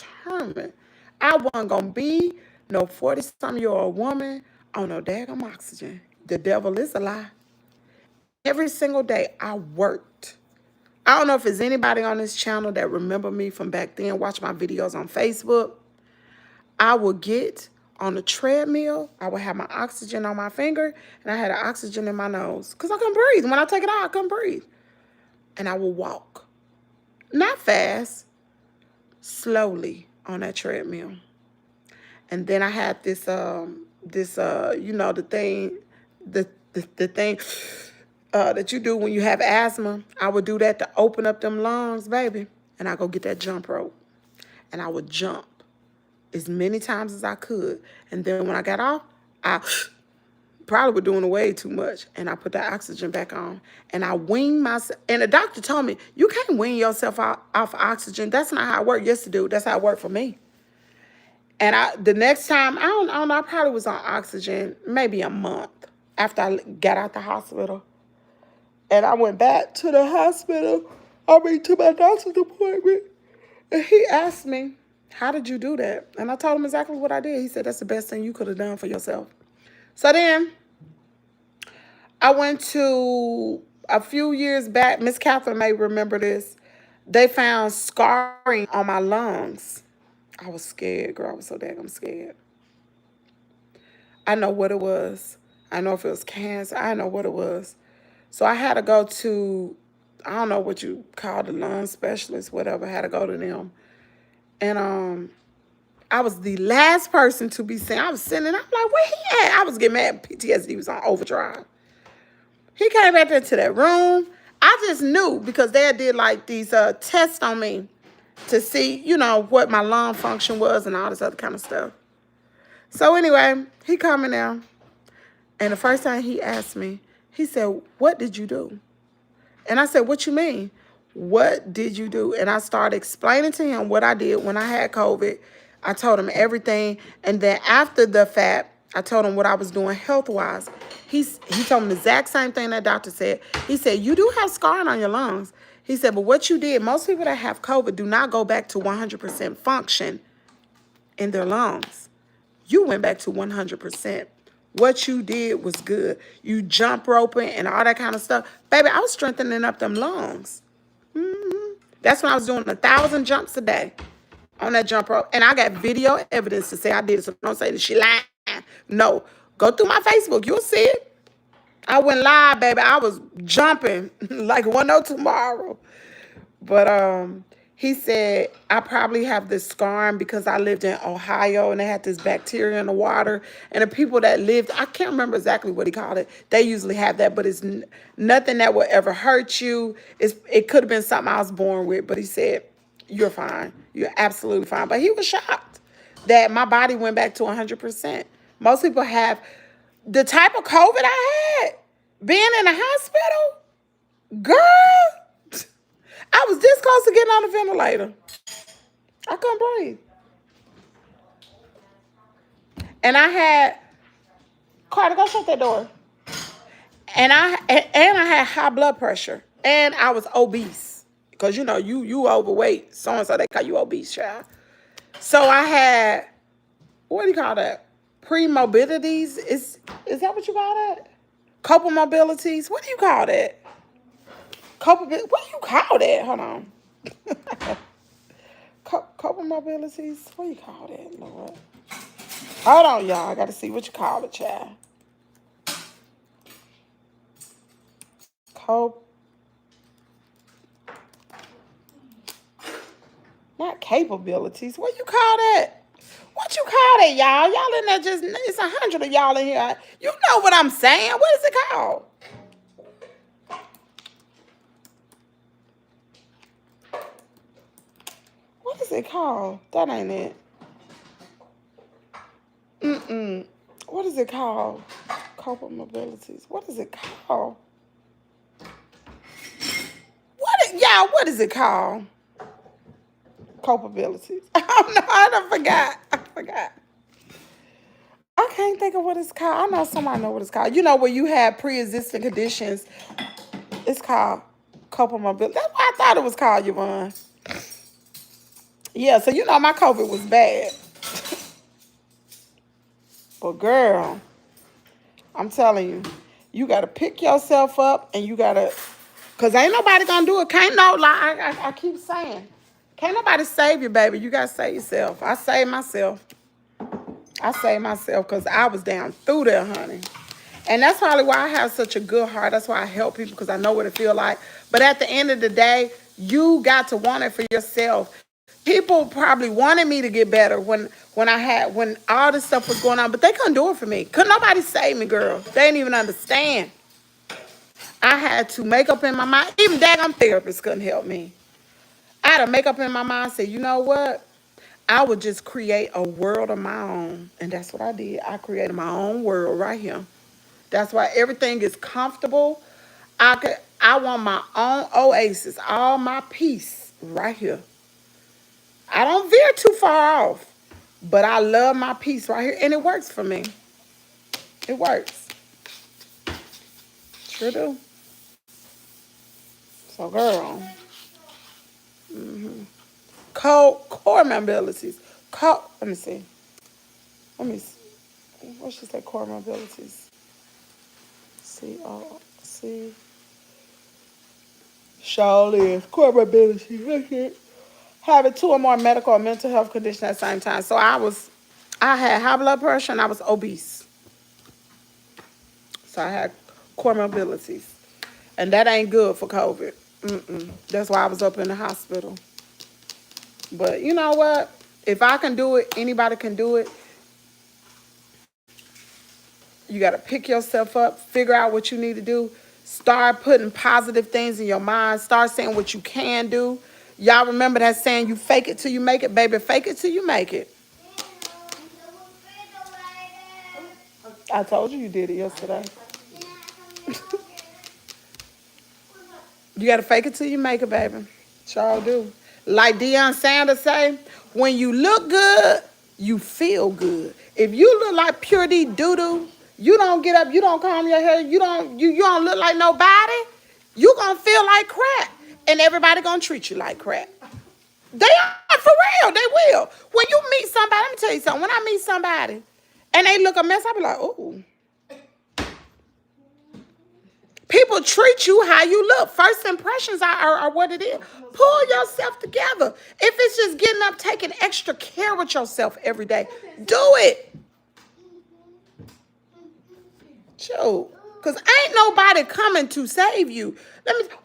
going to be no 40-something-year-old woman on no daggum oxygen. The devil is a lie. Every single day I worked. I don't know if there's anybody on this channel that remember me from back then, watch my videos on Facebook. I would get on the treadmill. I would have my oxygen on my finger, and I had an oxygen in my nose because I couldn't breathe. When I take it out, I couldn't breathe. And I would walk. Not fast, slowly on that treadmill. And then I had this, you know, the thing that you do when you have asthma. I would do that to open up them lungs, baby. And I go get that jump rope. And I would jump as many times as I could. And then when I got off, I probably was doing way too much. And I put that oxygen back on. And I weaned myself. And the doctor told me, you can't wean yourself off oxygen. That's not how it worked. Yes, it do. That's how it worked for me. And the next time, I don't know, I probably was on oxygen maybe a month after I got out the hospital. And I went back to the hospital, to my doctor's appointment. And he asked me, how did you do that? And I told him exactly what I did. He said, that's the best thing you could have done for yourself. So then I went to, a few years back, Miss Catherine may remember this, they found scarring on my lungs. I was scared, girl. I was so daggum scared. I know what it was. I know if it was cancer. I know what it was. So I had to go to, I don't know what you call the lung specialist, whatever. I had to go to them. And I was the last person to be seen. I was sitting, I'm like, where he at? I was getting mad. PTSD was on overdrive. He came back into that room. I just knew because they did like these tests on me to see, you know, what my lung function was and all this other kind of stuff. So anyway, he coming there. And the first time he asked me, he said, what did you do? And I said, what you mean? What did you do? And I started explaining to him what I did when I had COVID. I told him everything. And then after the fact, I told him what I was doing health-wise. He told me the exact same thing that doctor said. He said, you do have scarring on your lungs. He said, but what you did, most people that have COVID do not go back to 100% function in their lungs. You went back to 100%. What you did was good. You jump roping and all that kind of stuff. Baby, I was strengthening up them lungs. That's when I was doing 1,000 jumps a day on that jump rope. And I got video evidence to say I did it. So don't say that she lying. No. Go through my Facebook. You'll see it. I went live, baby. I was jumping like one no tomorrow. But he said, I probably have this scarring because I lived in Ohio and they had this bacteria in the water. And the people that lived, I can't remember exactly what he called it. They usually have that, but it's nothing that will ever hurt you. It could have been something I was born with, but he said, you're fine. You're absolutely fine. But he was shocked that my body went back to 100%. Most people have the type of COVID I had, being in the hospital, girl, I was this close to getting on the ventilator. I couldn't breathe. And I had, Carter, go shut that door. And I had high blood pressure. And I was obese. Because, you know, you overweight. So-and-so, they call you obese, child. So I had, what do you call that? Pre-mobilities? Is that what you call that? Couple mobilities? What do you call that? What do you call that? Hold on. Couple mobilities? What do you call that, Lord? Hold on, y'all. I got to see what you call it, child. Not capabilities. What you call that? What you call that, y'all? Y'all in there just, it's 100 of y'all in here. You know what I'm saying. What is it called? What is it called? That ain't it. What is it called? Couple mobilities. What is it called? What is it called? Culpabilities. Oh no, I forgot. I can't think of what it's called. I know somebody know what it's called. You know, where you have pre-existing conditions. It's called couple mobility. That's why I thought it was called, Yvonne. Yeah, so you know my COVID was bad. But girl, I'm telling you, you gotta pick yourself up and you gotta, cause ain't nobody gonna do it. Can't no lie. I keep saying, can't nobody save you, baby. You gotta save yourself. I saved myself because I was down through there, honey. And that's probably why I have such a good heart. That's why I help people, because I know what it feels like. But at the end of the day, you got to want it for yourself. People probably wanted me to get better when all this stuff was going on, but they couldn't do it for me. Couldn't nobody save me, girl. They didn't even understand. I had to make up in my mind. Even daggone therapists couldn't help me. I had to make up in my mind and say, you know what? I would just create a world of my own. And that's what I did. I created my own world right here. That's why everything is comfortable. I want my own oasis, all my peace right here. I don't veer too far off, but I love my peace right here, and it works for me. It works. Sure do. So, girl, core mobilities. Let me see. What should say? Core mobilities. C. Surely, core mobility. Having 2 or more medical or mental health conditions at the same time. So I had high blood pressure and I was obese. So I had core mobilities. And that ain't good for COVID. That's why I was up in the hospital. But you know what? If I can do it, anybody can do it. You got to pick yourself up, figure out what you need to do, start putting positive things in your mind, start saying what you can do. Y'all remember that saying, you fake it till you make it? Baby, fake it till you make it. I told you did it yesterday. You got to fake it till you make it, baby. Sure do. Like Deion Sanders say, when you look good, you feel good. If you look like pure doo-doo, you don't get up, you don't comb your hair, you don't look like nobody, you gonna feel like crap. And everybody gonna treat you like crap. They are, for real, they will. When you meet somebody, let me tell you something. When I meet somebody and they look a mess, I be like, ooh. People treat you how you look. First impressions are what it is. Pull yourself together. If it's just getting up, taking extra care with yourself every day, do it. Shoot. Because ain't nobody coming to save you.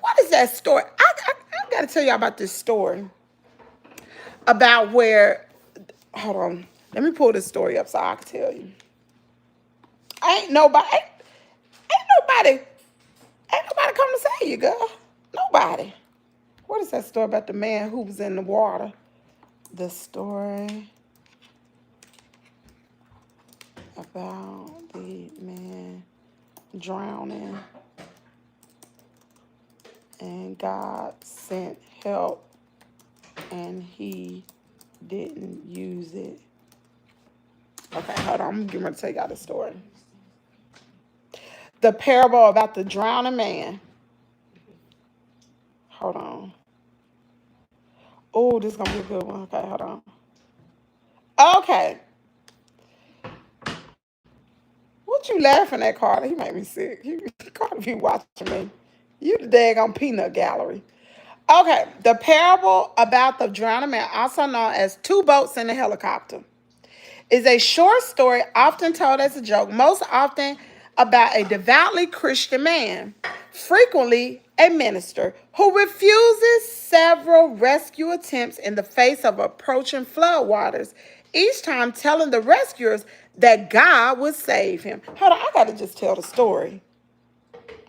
What is that story? I got to tell y'all about this story. About where, hold on. Let me pull this story up so I can tell you. Ain't nobody coming to save you, girl. Nobody. What is that story about the man who was in the water? The story about the man drowning and God sent help and he didn't use it. Okay, hold on. I'm getting ready to tell y'all the story. The parable about the drowning man. Hold on. Oh, this is gonna be a good one. Okay, hold on. Okay. What you laughing at, Carter? He made me sick. Carter be watching me. You the daggone peanut gallery. Okay, the parable about the drowning man, also known as Two Boats and a Helicopter, is a short story often told as a joke, most often about a devoutly Christian man, frequently a minister, who refuses several rescue attempts in the face of approaching floodwaters, each time telling the rescuers that God would save him. Hold on, I gotta just tell the story.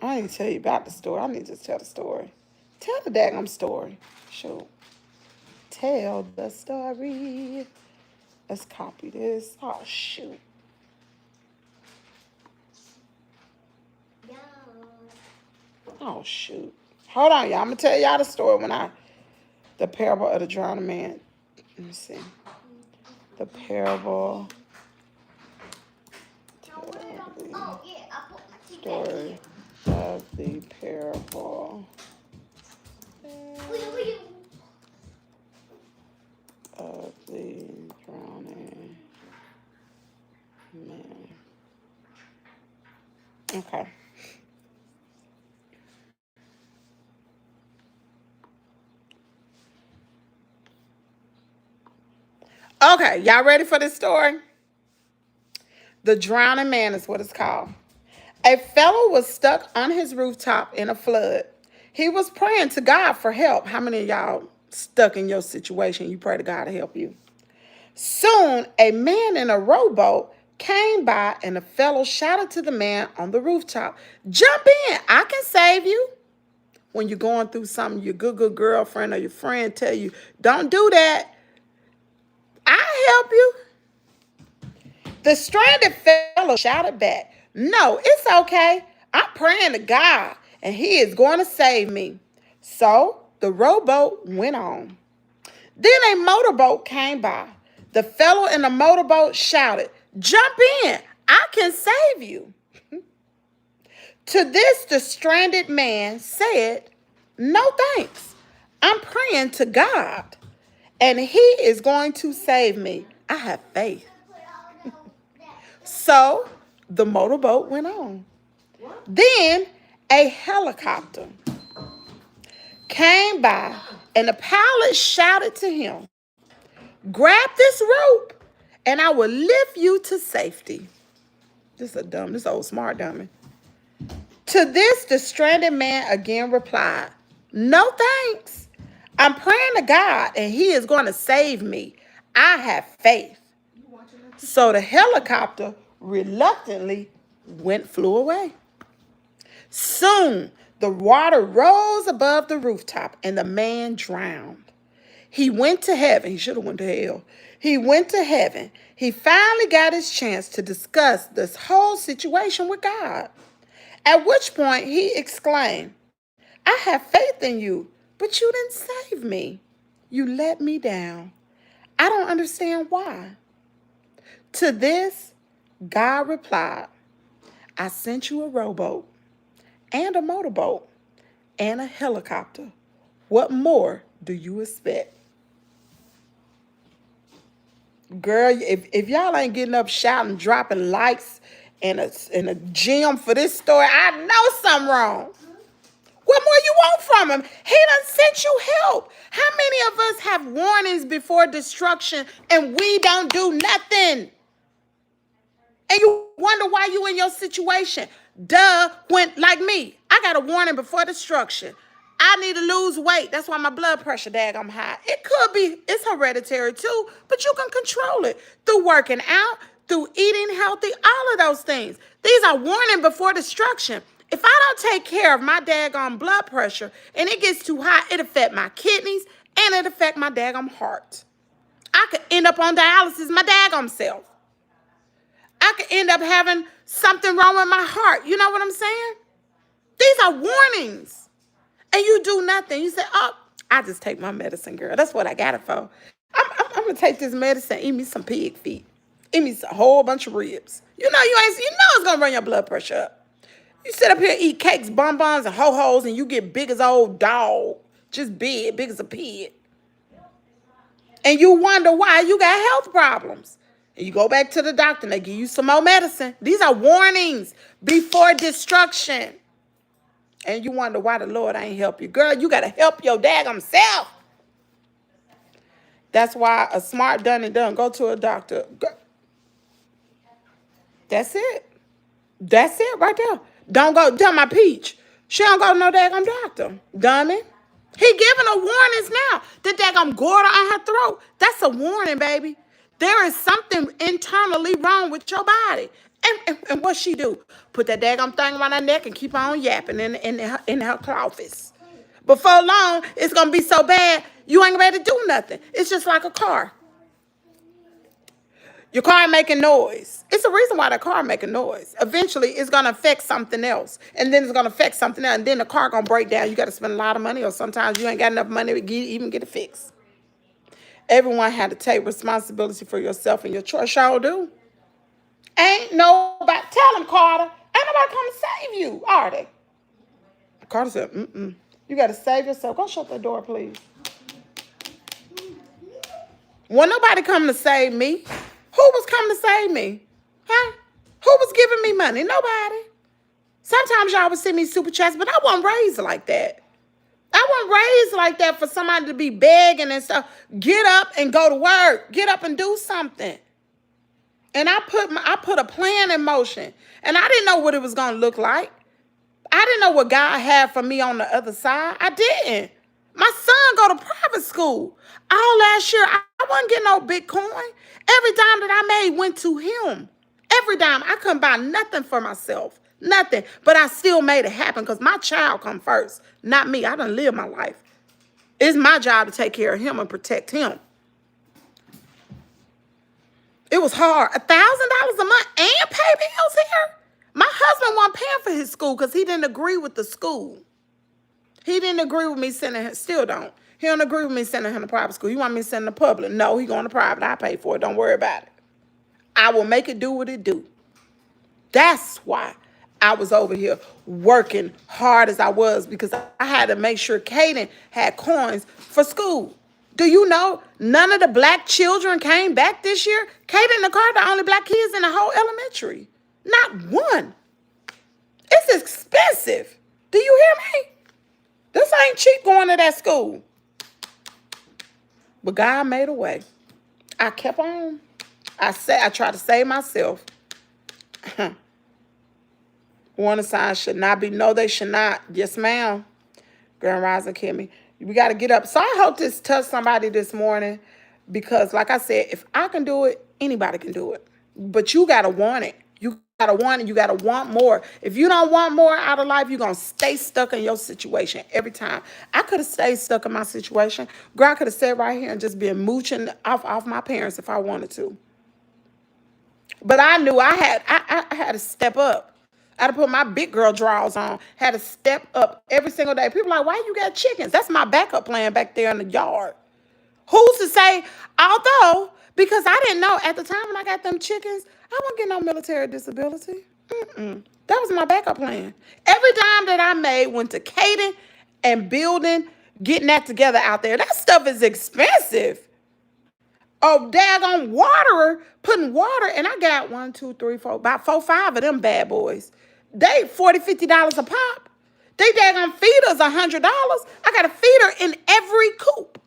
I need to tell you about the story. I need to just tell the story. Tell the daggum story. Shoot. Tell the story. Let's copy this. Oh, shoot. Oh, shoot. Hold on, y'all. I'm going to tell y'all the story the parable of the drowning man. Let me see. The parable. Story of the parable of the drowning man. Okay. Okay, y'all ready for this story? The Drowning Man is what it's called. A fellow was stuck on his rooftop in a flood. He was praying to God for help. How many of y'all stuck in your situation? You pray to God to help you. Soon, a man in a rowboat came by, and the fellow shouted to the man on the rooftop, "Jump in, I can save you." When you're going through something, your good girlfriend or your friend tell you, "Don't do that, I'll help you." The stranded fellow shouted back, "No, it's okay. I'm praying to God, and He is going to save me." So the rowboat went on. Then a motorboat came by. The fellow in the motorboat shouted, "Jump in, I can save you." To this, the stranded man said, "No thanks. I'm praying to God, and He is going to save me. I have faith." So the motorboat went on. Then a helicopter came by, and the pilot shouted to him, "Grab this rope and I will lift you to safety." This old smart dummy. To this, the stranded man again replied, "No thanks. I'm praying to God, and He is going to save me. I have faith." So the helicopter reluctantly flew away. Soon the water rose above the rooftop, and the man drowned. He went to heaven. He should have went to hell. He went to heaven. He finally got his chance to discuss this whole situation with God. At which point he exclaimed, "I have faith in you, but you didn't save me. You let me down. I don't understand why." To this, God replied, "I sent you a rowboat and a motorboat and a helicopter. What more do you expect?" Girl, if y'all ain't getting up shouting, dropping likes and a gem for this story, I know something wrong. What more you want from him? He done sent you help. How many of us have warnings before destruction and we don't do nothing? And you wonder why you in your situation. Duh, when, like me, I got a warning before destruction. I need to lose weight. That's why my blood pressure daggum high. It could be, it's hereditary too, but you can control it through working out, through eating healthy, all of those things. These are warning before destruction. If I don't take care of my daggum blood pressure and it gets too high, it affect my kidneys and it affect my daggum heart. I could end up on dialysis my daggum self. I could end up having something wrong with my heart. You know what I'm saying? These are warnings. And you do nothing. You say, "Oh, I just take my medicine, girl. That's what I got it for. I'm going to take this medicine, eat me some pig feet. Eat me a whole bunch of ribs." You know it's going to run your blood pressure up. You sit up here, eat cakes, bonbons, and ho-hos, and you get big as old dog. Just big as a pig. And you wonder why you got health problems. And you go back to the doctor and they give you some more medicine. These are warnings before destruction. And you wonder why the Lord ain't help you. Girl, you got to help your daggum self. That's why a smart done and done. Go to a doctor. That's it. That's it right there. Don't go. Tell my peach. She don't go to no daggum doctor. Dummy. He giving her warnings now. The daggum goiter on her throat. That's a warning, baby. There is something internally wrong with your body. And what she do? Put that daggum thing around her neck and keep on yapping in her office. Before long, it's going to be so bad, you ain't ready to do nothing. It's just like a car. Your car making noise. It's the reason why the car making noise. Eventually, it's going to affect something else. And then it's going to affect something else. And then the car going to break down. You got to spend a lot of money, or sometimes you ain't got enough money to even get it fixed. Everyone had to take responsibility for yourself and your choice. Y'all do. Ain't nobody. Tell them, Carter. Ain't nobody come to save you, are they? Carter said, mm-mm. You got to save yourself. Go shut the door, please. When nobody come to save me, who was coming to save me? Huh? Who was giving me money? Nobody. Sometimes y'all would send me super chats, but I wasn't raised like that. I wasn't raised like that for somebody to be begging and stuff. Get up and go to work. Get up and do something. And I put a plan in motion. And I didn't know what it was going to look like. I didn't know what God had for me on the other side. I didn't. My son go to private school. All last year, I wasn't getting no Bitcoin. Every dime that I made went to him. Every dime. I couldn't buy nothing for myself. Nothing. But I still made it happen because my child come first. Not me. I done lived my life. It's my job to take care of him and protect him. It was hard. $1,000 a month and pay bills here? My husband wasn't paying for his school because he didn't agree with the school. He didn't agree with me sending him, still don't. He don't agree with me sending him to private school. You want me to send him to public? No, he going to private. I pay for it. Don't worry about it. I will make it do what it do. That's why I was over here working hard as I was, because I had to make sure Kaden had coins for school. Do you know none of the black children came back this year? Kaden and Nicole, the only black kids in the whole elementary. Not one. It's expensive. Do you hear me? This ain't cheap going to that school. But God made a way. I kept on. I tried to save myself. Warning signs should not be. No, they should not. Yes, ma'am. Grand Rising Kimmie. We got to get up. So I hope this touched somebody this morning, because like I said, if I can do it, anybody can do it. But you got to want it. You got to want it. You got to want more. If you don't want more out of life, you're going to stay stuck in your situation every time. I could have stayed stuck in my situation. Girl, I could have sat right here and just been mooching off my parents if I wanted to. But I knew I had to step up. I had to put my big girl drawers on. Had to step up every single day. People are like, why you got chickens? That's my backup plan back there in the yard. Who's to say, although, because I didn't know at the time when I got them chickens, I wasn't getting no military disability. That was my backup plan. Every dime that I made went to Kaden and building, getting that together out there. That stuff is expensive. Oh, daggone waterer, putting water, and I got 1, 2, 3, 4, about 4, 5 of them bad boys. They $40, $50 a pop. They daggone feeders $100. I got a feeder in every coop.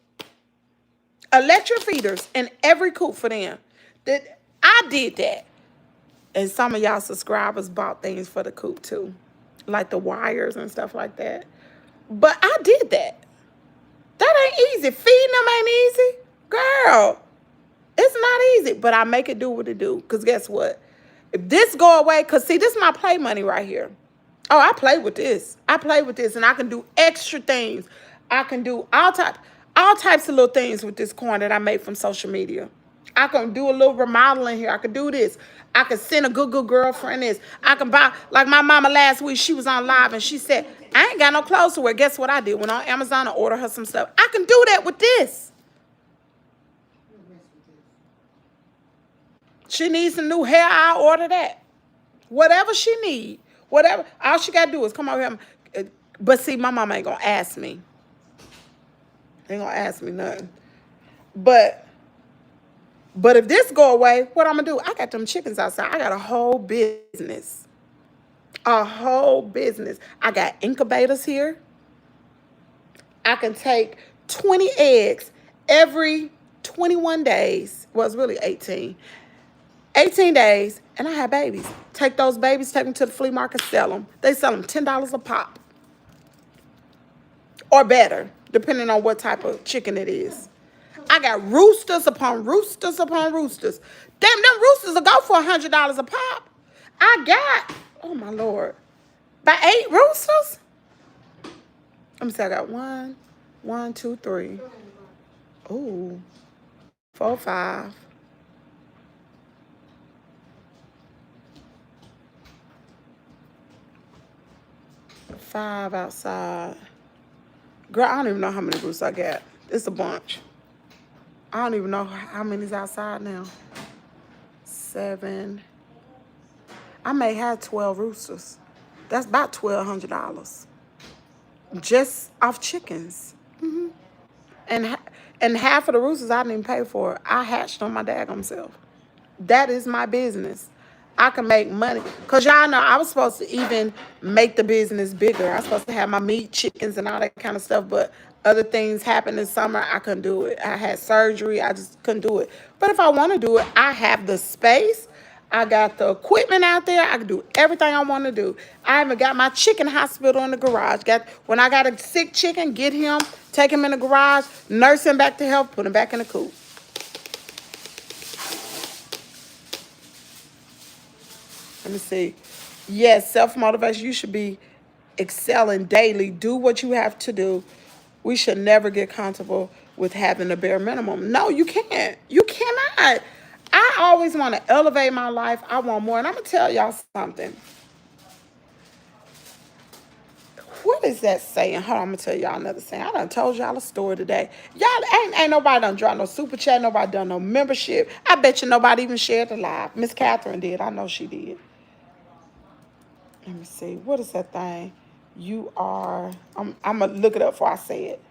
Electric feeders in every coop for them. I did that. And some of y'all subscribers bought things for the coop too, like the wires and stuff like that. But I did that. That ain't easy. Feeding them ain't easy. Girl, it's not easy. But I make it do what it do. Because guess what? If this go away, because see, this is my play money right here. Oh, I play with this. I play with this, and I can do extra things. I can do all types of little things with this coin that I made from social media. I can do a little remodeling here. I can do this. I can send a good girlfriend this. I can buy, like my mama last week, she was on live and she said, I ain't got no clothes to wear. Guess what I did? Went on Amazon and ordered her some stuff. I can do that with this. She needs some new hair, I'll order that. Whatever she need, whatever. All she got to do is come over here. But see, my mama ain't going to ask me. Ain't going to ask me nothing. But But if this go away, what I'm gonna do? I got them chickens outside. I got a whole business. A whole business. I got incubators here. I can take 20 eggs every 21 days. Well, it's really 18. 18 days, and I have babies. Take those babies, take them to the flea market, sell them. They sell them $10 a pop. Or better, depending on what type of chicken it is. I got roosters upon roosters upon roosters. Damn, them roosters will go for $100 a pop. I got, oh my Lord, by 8 roosters? Let me see, I got 1, 2, 3. Ooh, 4, 5. 5 outside. Girl, I don't even know how many roosters I got. It's a bunch. I don't even know how many's outside now. 7. I may have 12 roosters. That's about $1,200 just off chickens. And half of the roosters I didn't even pay for. I hatched on my daggone self. That is my business. I can make money. Because y'all know I was supposed to even make the business bigger. I was supposed to have my meat, chickens, and all that kind of stuff. But other things happened this summer. I couldn't do it. I had surgery. I just couldn't do it. But if I want to do it, I have the space. I got the equipment out there. I can do everything I want to do. I even got my chicken hospital in the garage. When I got a sick chicken, get him, take him in the garage, nurse him back to health, put him back in the coop. Let me see. Yes, self-motivation. You should be excelling daily. Do what you have to do. We should never get comfortable with having a bare minimum. No, you can't. You cannot. I always want to elevate my life. I want more. And I'm going to tell y'all something. What is that saying? Hold on, I'm going to tell y'all another saying. I done told y'all a story today. Y'all ain't nobody done dropped no super chat. Nobody done no membership. I bet you nobody even shared the live. Miss Catherine did. I know she did. Let me see. What is that thing? You are... I'm going to look it up before I say it.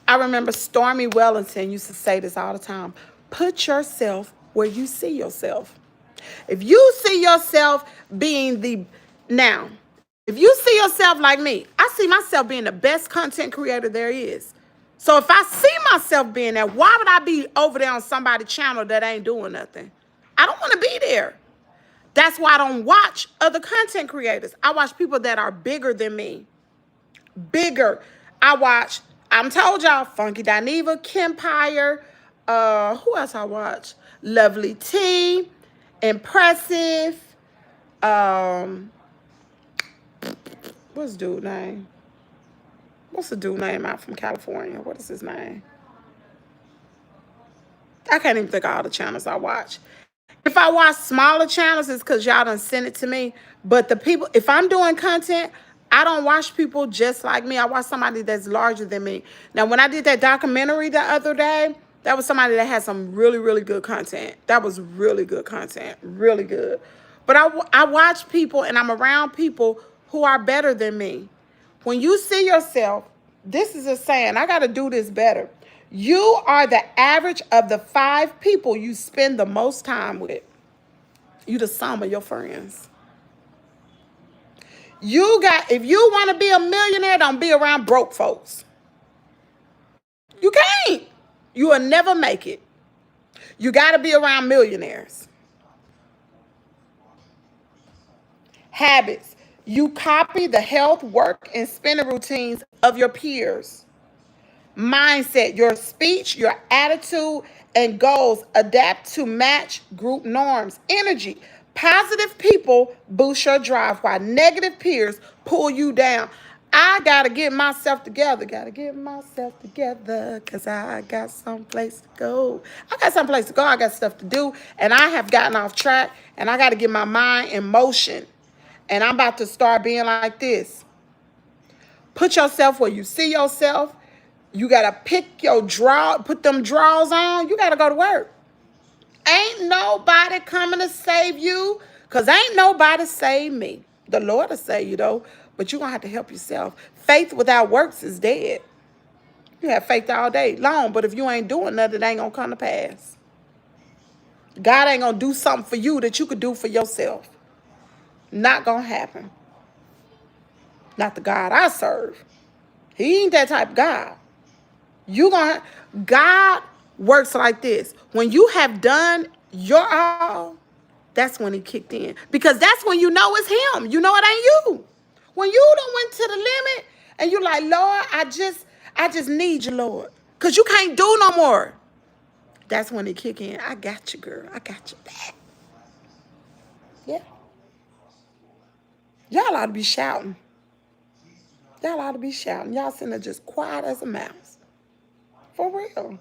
I remember Stormy Wellington used to say this all the time. Put yourself where you see yourself. If you see yourself being the... Now, if you see yourself like me, I see myself being the best content creator there is. So if I see myself being there, why would I be over there on somebody's channel that ain't doing nothing? I don't want to be there. That's why I don't watch other content creators. I watch people that are bigger than me. Bigger. I watch... I'm told y'all, Funky Dineva, Kimmie, who else I watch? Lovely T, Impressive, what's the dude name? What's the dude name out from California? What is his name? I can't even think of all the channels I watch. If I watch smaller channels, it's because y'all done sent it to me. But the people, if I'm doing content, I don't watch people just like me. I watch somebody that's larger than me. Now, when I did that documentary the other day, that was somebody that had some really, really good content. That was really good content. Really good. But I watch people and I'm around people who are better than me. When you see yourself, this is a saying, I got to do this better. You are the average of the 5 people you spend the most time with. You the sum of your friends. If you want to be a millionaire, don't be around broke folks. You can't. You will never make it. You got to be around millionaires. Habits. You copy the health, work, and spending routines of your peers. Mindset. Your speech, your attitude, and goals adapt to match group norms. Energy. Positive people boost your drive while negative peers pull you down. I got to get myself together. Got to get myself together because I got someplace to go. I got someplace to go. I got stuff to do. And I have gotten off track. And I got to get my mind in motion. And I'm about to start being like this. Put yourself where you see yourself. You got to pick your draw, put them drawers on. You got to go to work. Ain't nobody coming to save you because ain't nobody save me. The Lord will save you, though. but you're going to have to help yourself. Faith without works is dead. You have faith all day long, but if you ain't doing nothing, it ain't going to come to pass. God ain't going to do something for you that you could do for yourself. Not going to happen. Not the God I serve. He ain't that type of God. God works like this. When you have done your all, that's when he kicked in. Because that's when you know it's him. You know it ain't you. When you done went to the limit and you like, Lord, I just need you, Lord. Because you can't do no more. That's when he kick in. I got you, girl. I got your back. Yeah. Y'all ought to be shouting. Y'all ought to be shouting. Y'all sitting there just quiet as a mouse. For real.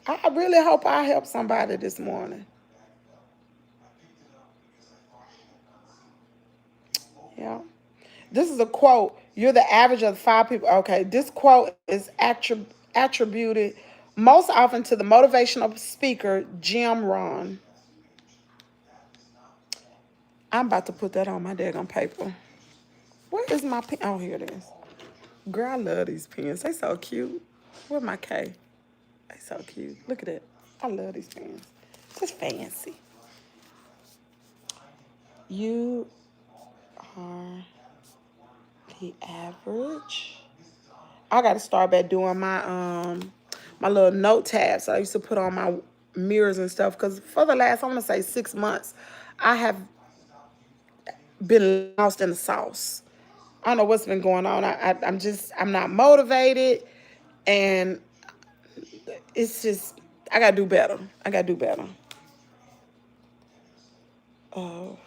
I really hope I help somebody this morning. Yeah. This is a quote. You're the average of 5 people. Okay, this quote is attributed most often to the motivational speaker, Jim Rohn. I'm about to put that on my daggone paper. Where is my pen? Oh, here it is. Girl, I love these pens. They so cute. Where's my K? They so cute. Look at it. I love these pens. Just fancy. You are the average. I got to start back doing my little note tabs I used to put on my mirrors and stuff. Because for the last, I want to say 6 months, I have been lost in the sauce. I don't know what's been going on. I'm not motivated, and it's just, I gotta do better. I gotta do better. Of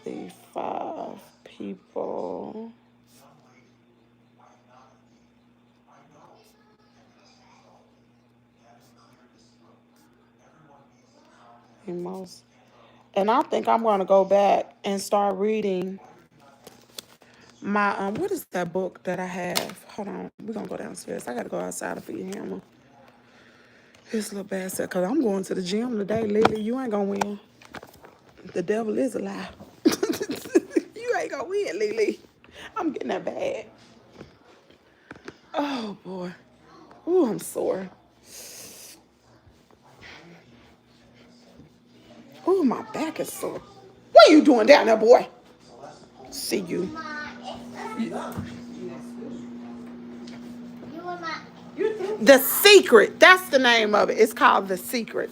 the 5 people most, and I think I'm gonna go back and start reading my what is that book that I have? Hold on, we're gonna go downstairs. I gotta go outside and feed him his little bastard, cause I'm going to the gym today. Lily, you ain't gonna win. The devil is a lie. You ain't gonna win, Lily. I'm getting that bad. Oh boy. Ooh, I'm sore. Ooh, my back is sore. What are you doing down there, boy? See you. The Secret. That's the name of it. It's called The Secret.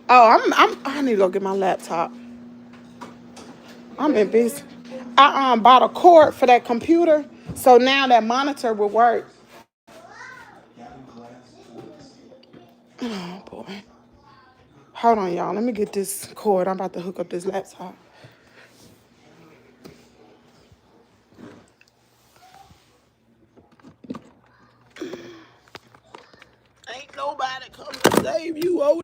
Oh, I need to go get my laptop. I'm in business. I bought a cord for that computer, so now that monitor will work. Oh boy. Hold on, y'all. Let me get this cord. I'm about to hook up this laptop. Ain't nobody coming to save you, oh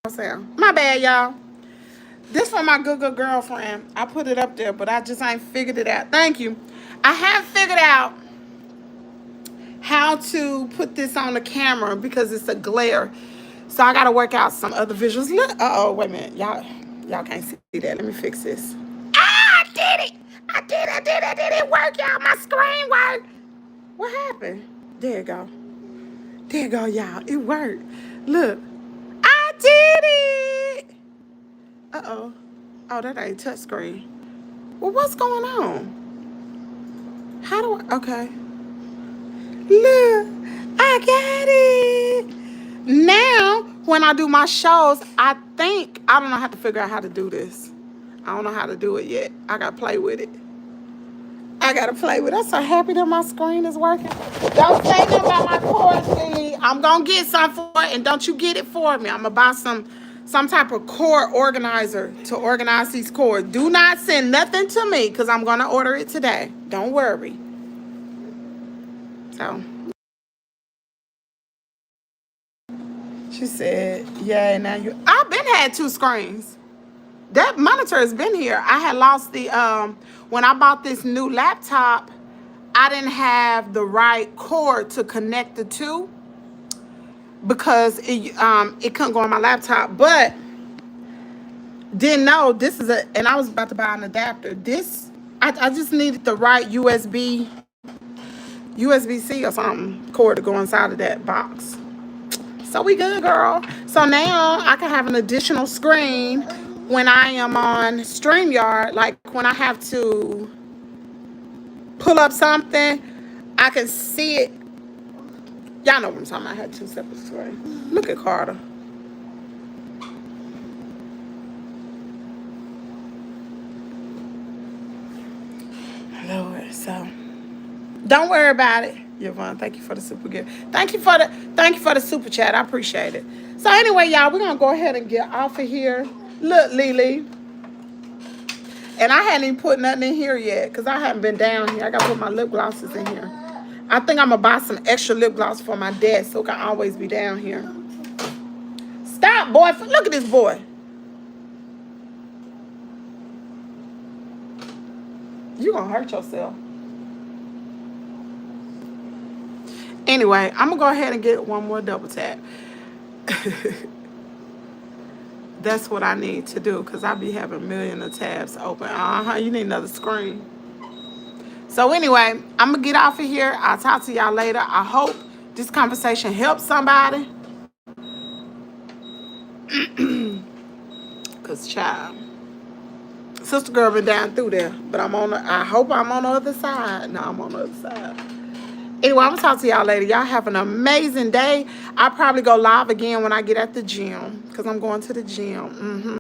sound. My bad, y'all. This for my good girlfriend. I put it up there, but I just ain't figured it out. Thank you. I have figured out how to put this on the camera because it's a glare. So I gotta work out some other visuals. Look, uh-oh, wait a minute. Y'all can't see that. Let me fix this. Ah, I did it! I did it work, y'all. My screen worked. What happened? There you go. There you go, y'all. It worked. Look. I did it! Uh-oh. Oh, that ain't touch screen. Well, what's going on? How do I... Okay. Look. I got it. Now, when I do my shows, I don't know how to figure out how to do this. I don't know how to do it yet. I got to play with it. I'm so happy that my screen is working. Don't say nothing about my cords, Lily. I'm going to get some for it, and don't you get it for me. I'm going to buy some type of cord organizer to organize these cords. Do not send nothing to me because I'm going to order it today. Don't worry. So, she said, yeah, now I've been had 2 screens. That monitor has been here. I had lost the, when I bought this new laptop, I didn't have the right cord to connect the two because it couldn't go on my laptop. But didn't know this is and I was about to buy an adapter. I just needed the right USB-C or something cord to go inside of that box. So we good, girl. So now I can have an additional screen when I am on StreamYard. Like when I have to pull up something, I can see it. Y'all know what I'm talking about. I had 2 separate screens. Look at Carter. Lord, so don't worry about it. Yvonne, thank you for the super gift. Thank you for the super chat. I appreciate it. So anyway, y'all, we're gonna go ahead and get off of here. Look, Lily. And I hadn't even put nothing in here yet because I haven't been down here. I gotta put my lip glosses in here. I think I'm gonna buy some extra lip gloss for my desk so it can always be down here. Stop, boy. Look at this boy. You gonna hurt yourself. Anyway, I'm gonna go ahead and get one more double tap. That's what I need to do because I be having a million of tabs open. You need another screen. So anyway, I'm going to get off of here. I'll talk to y'all later. I hope this conversation helps somebody. Because, child, sister girl been down through there. But I hope I'm on the other side. No, I'm on the other side. Anyway, I'm going to talk to y'all later. Y'all have an amazing day. I'll probably go live again when I get at the gym because I'm going to the gym.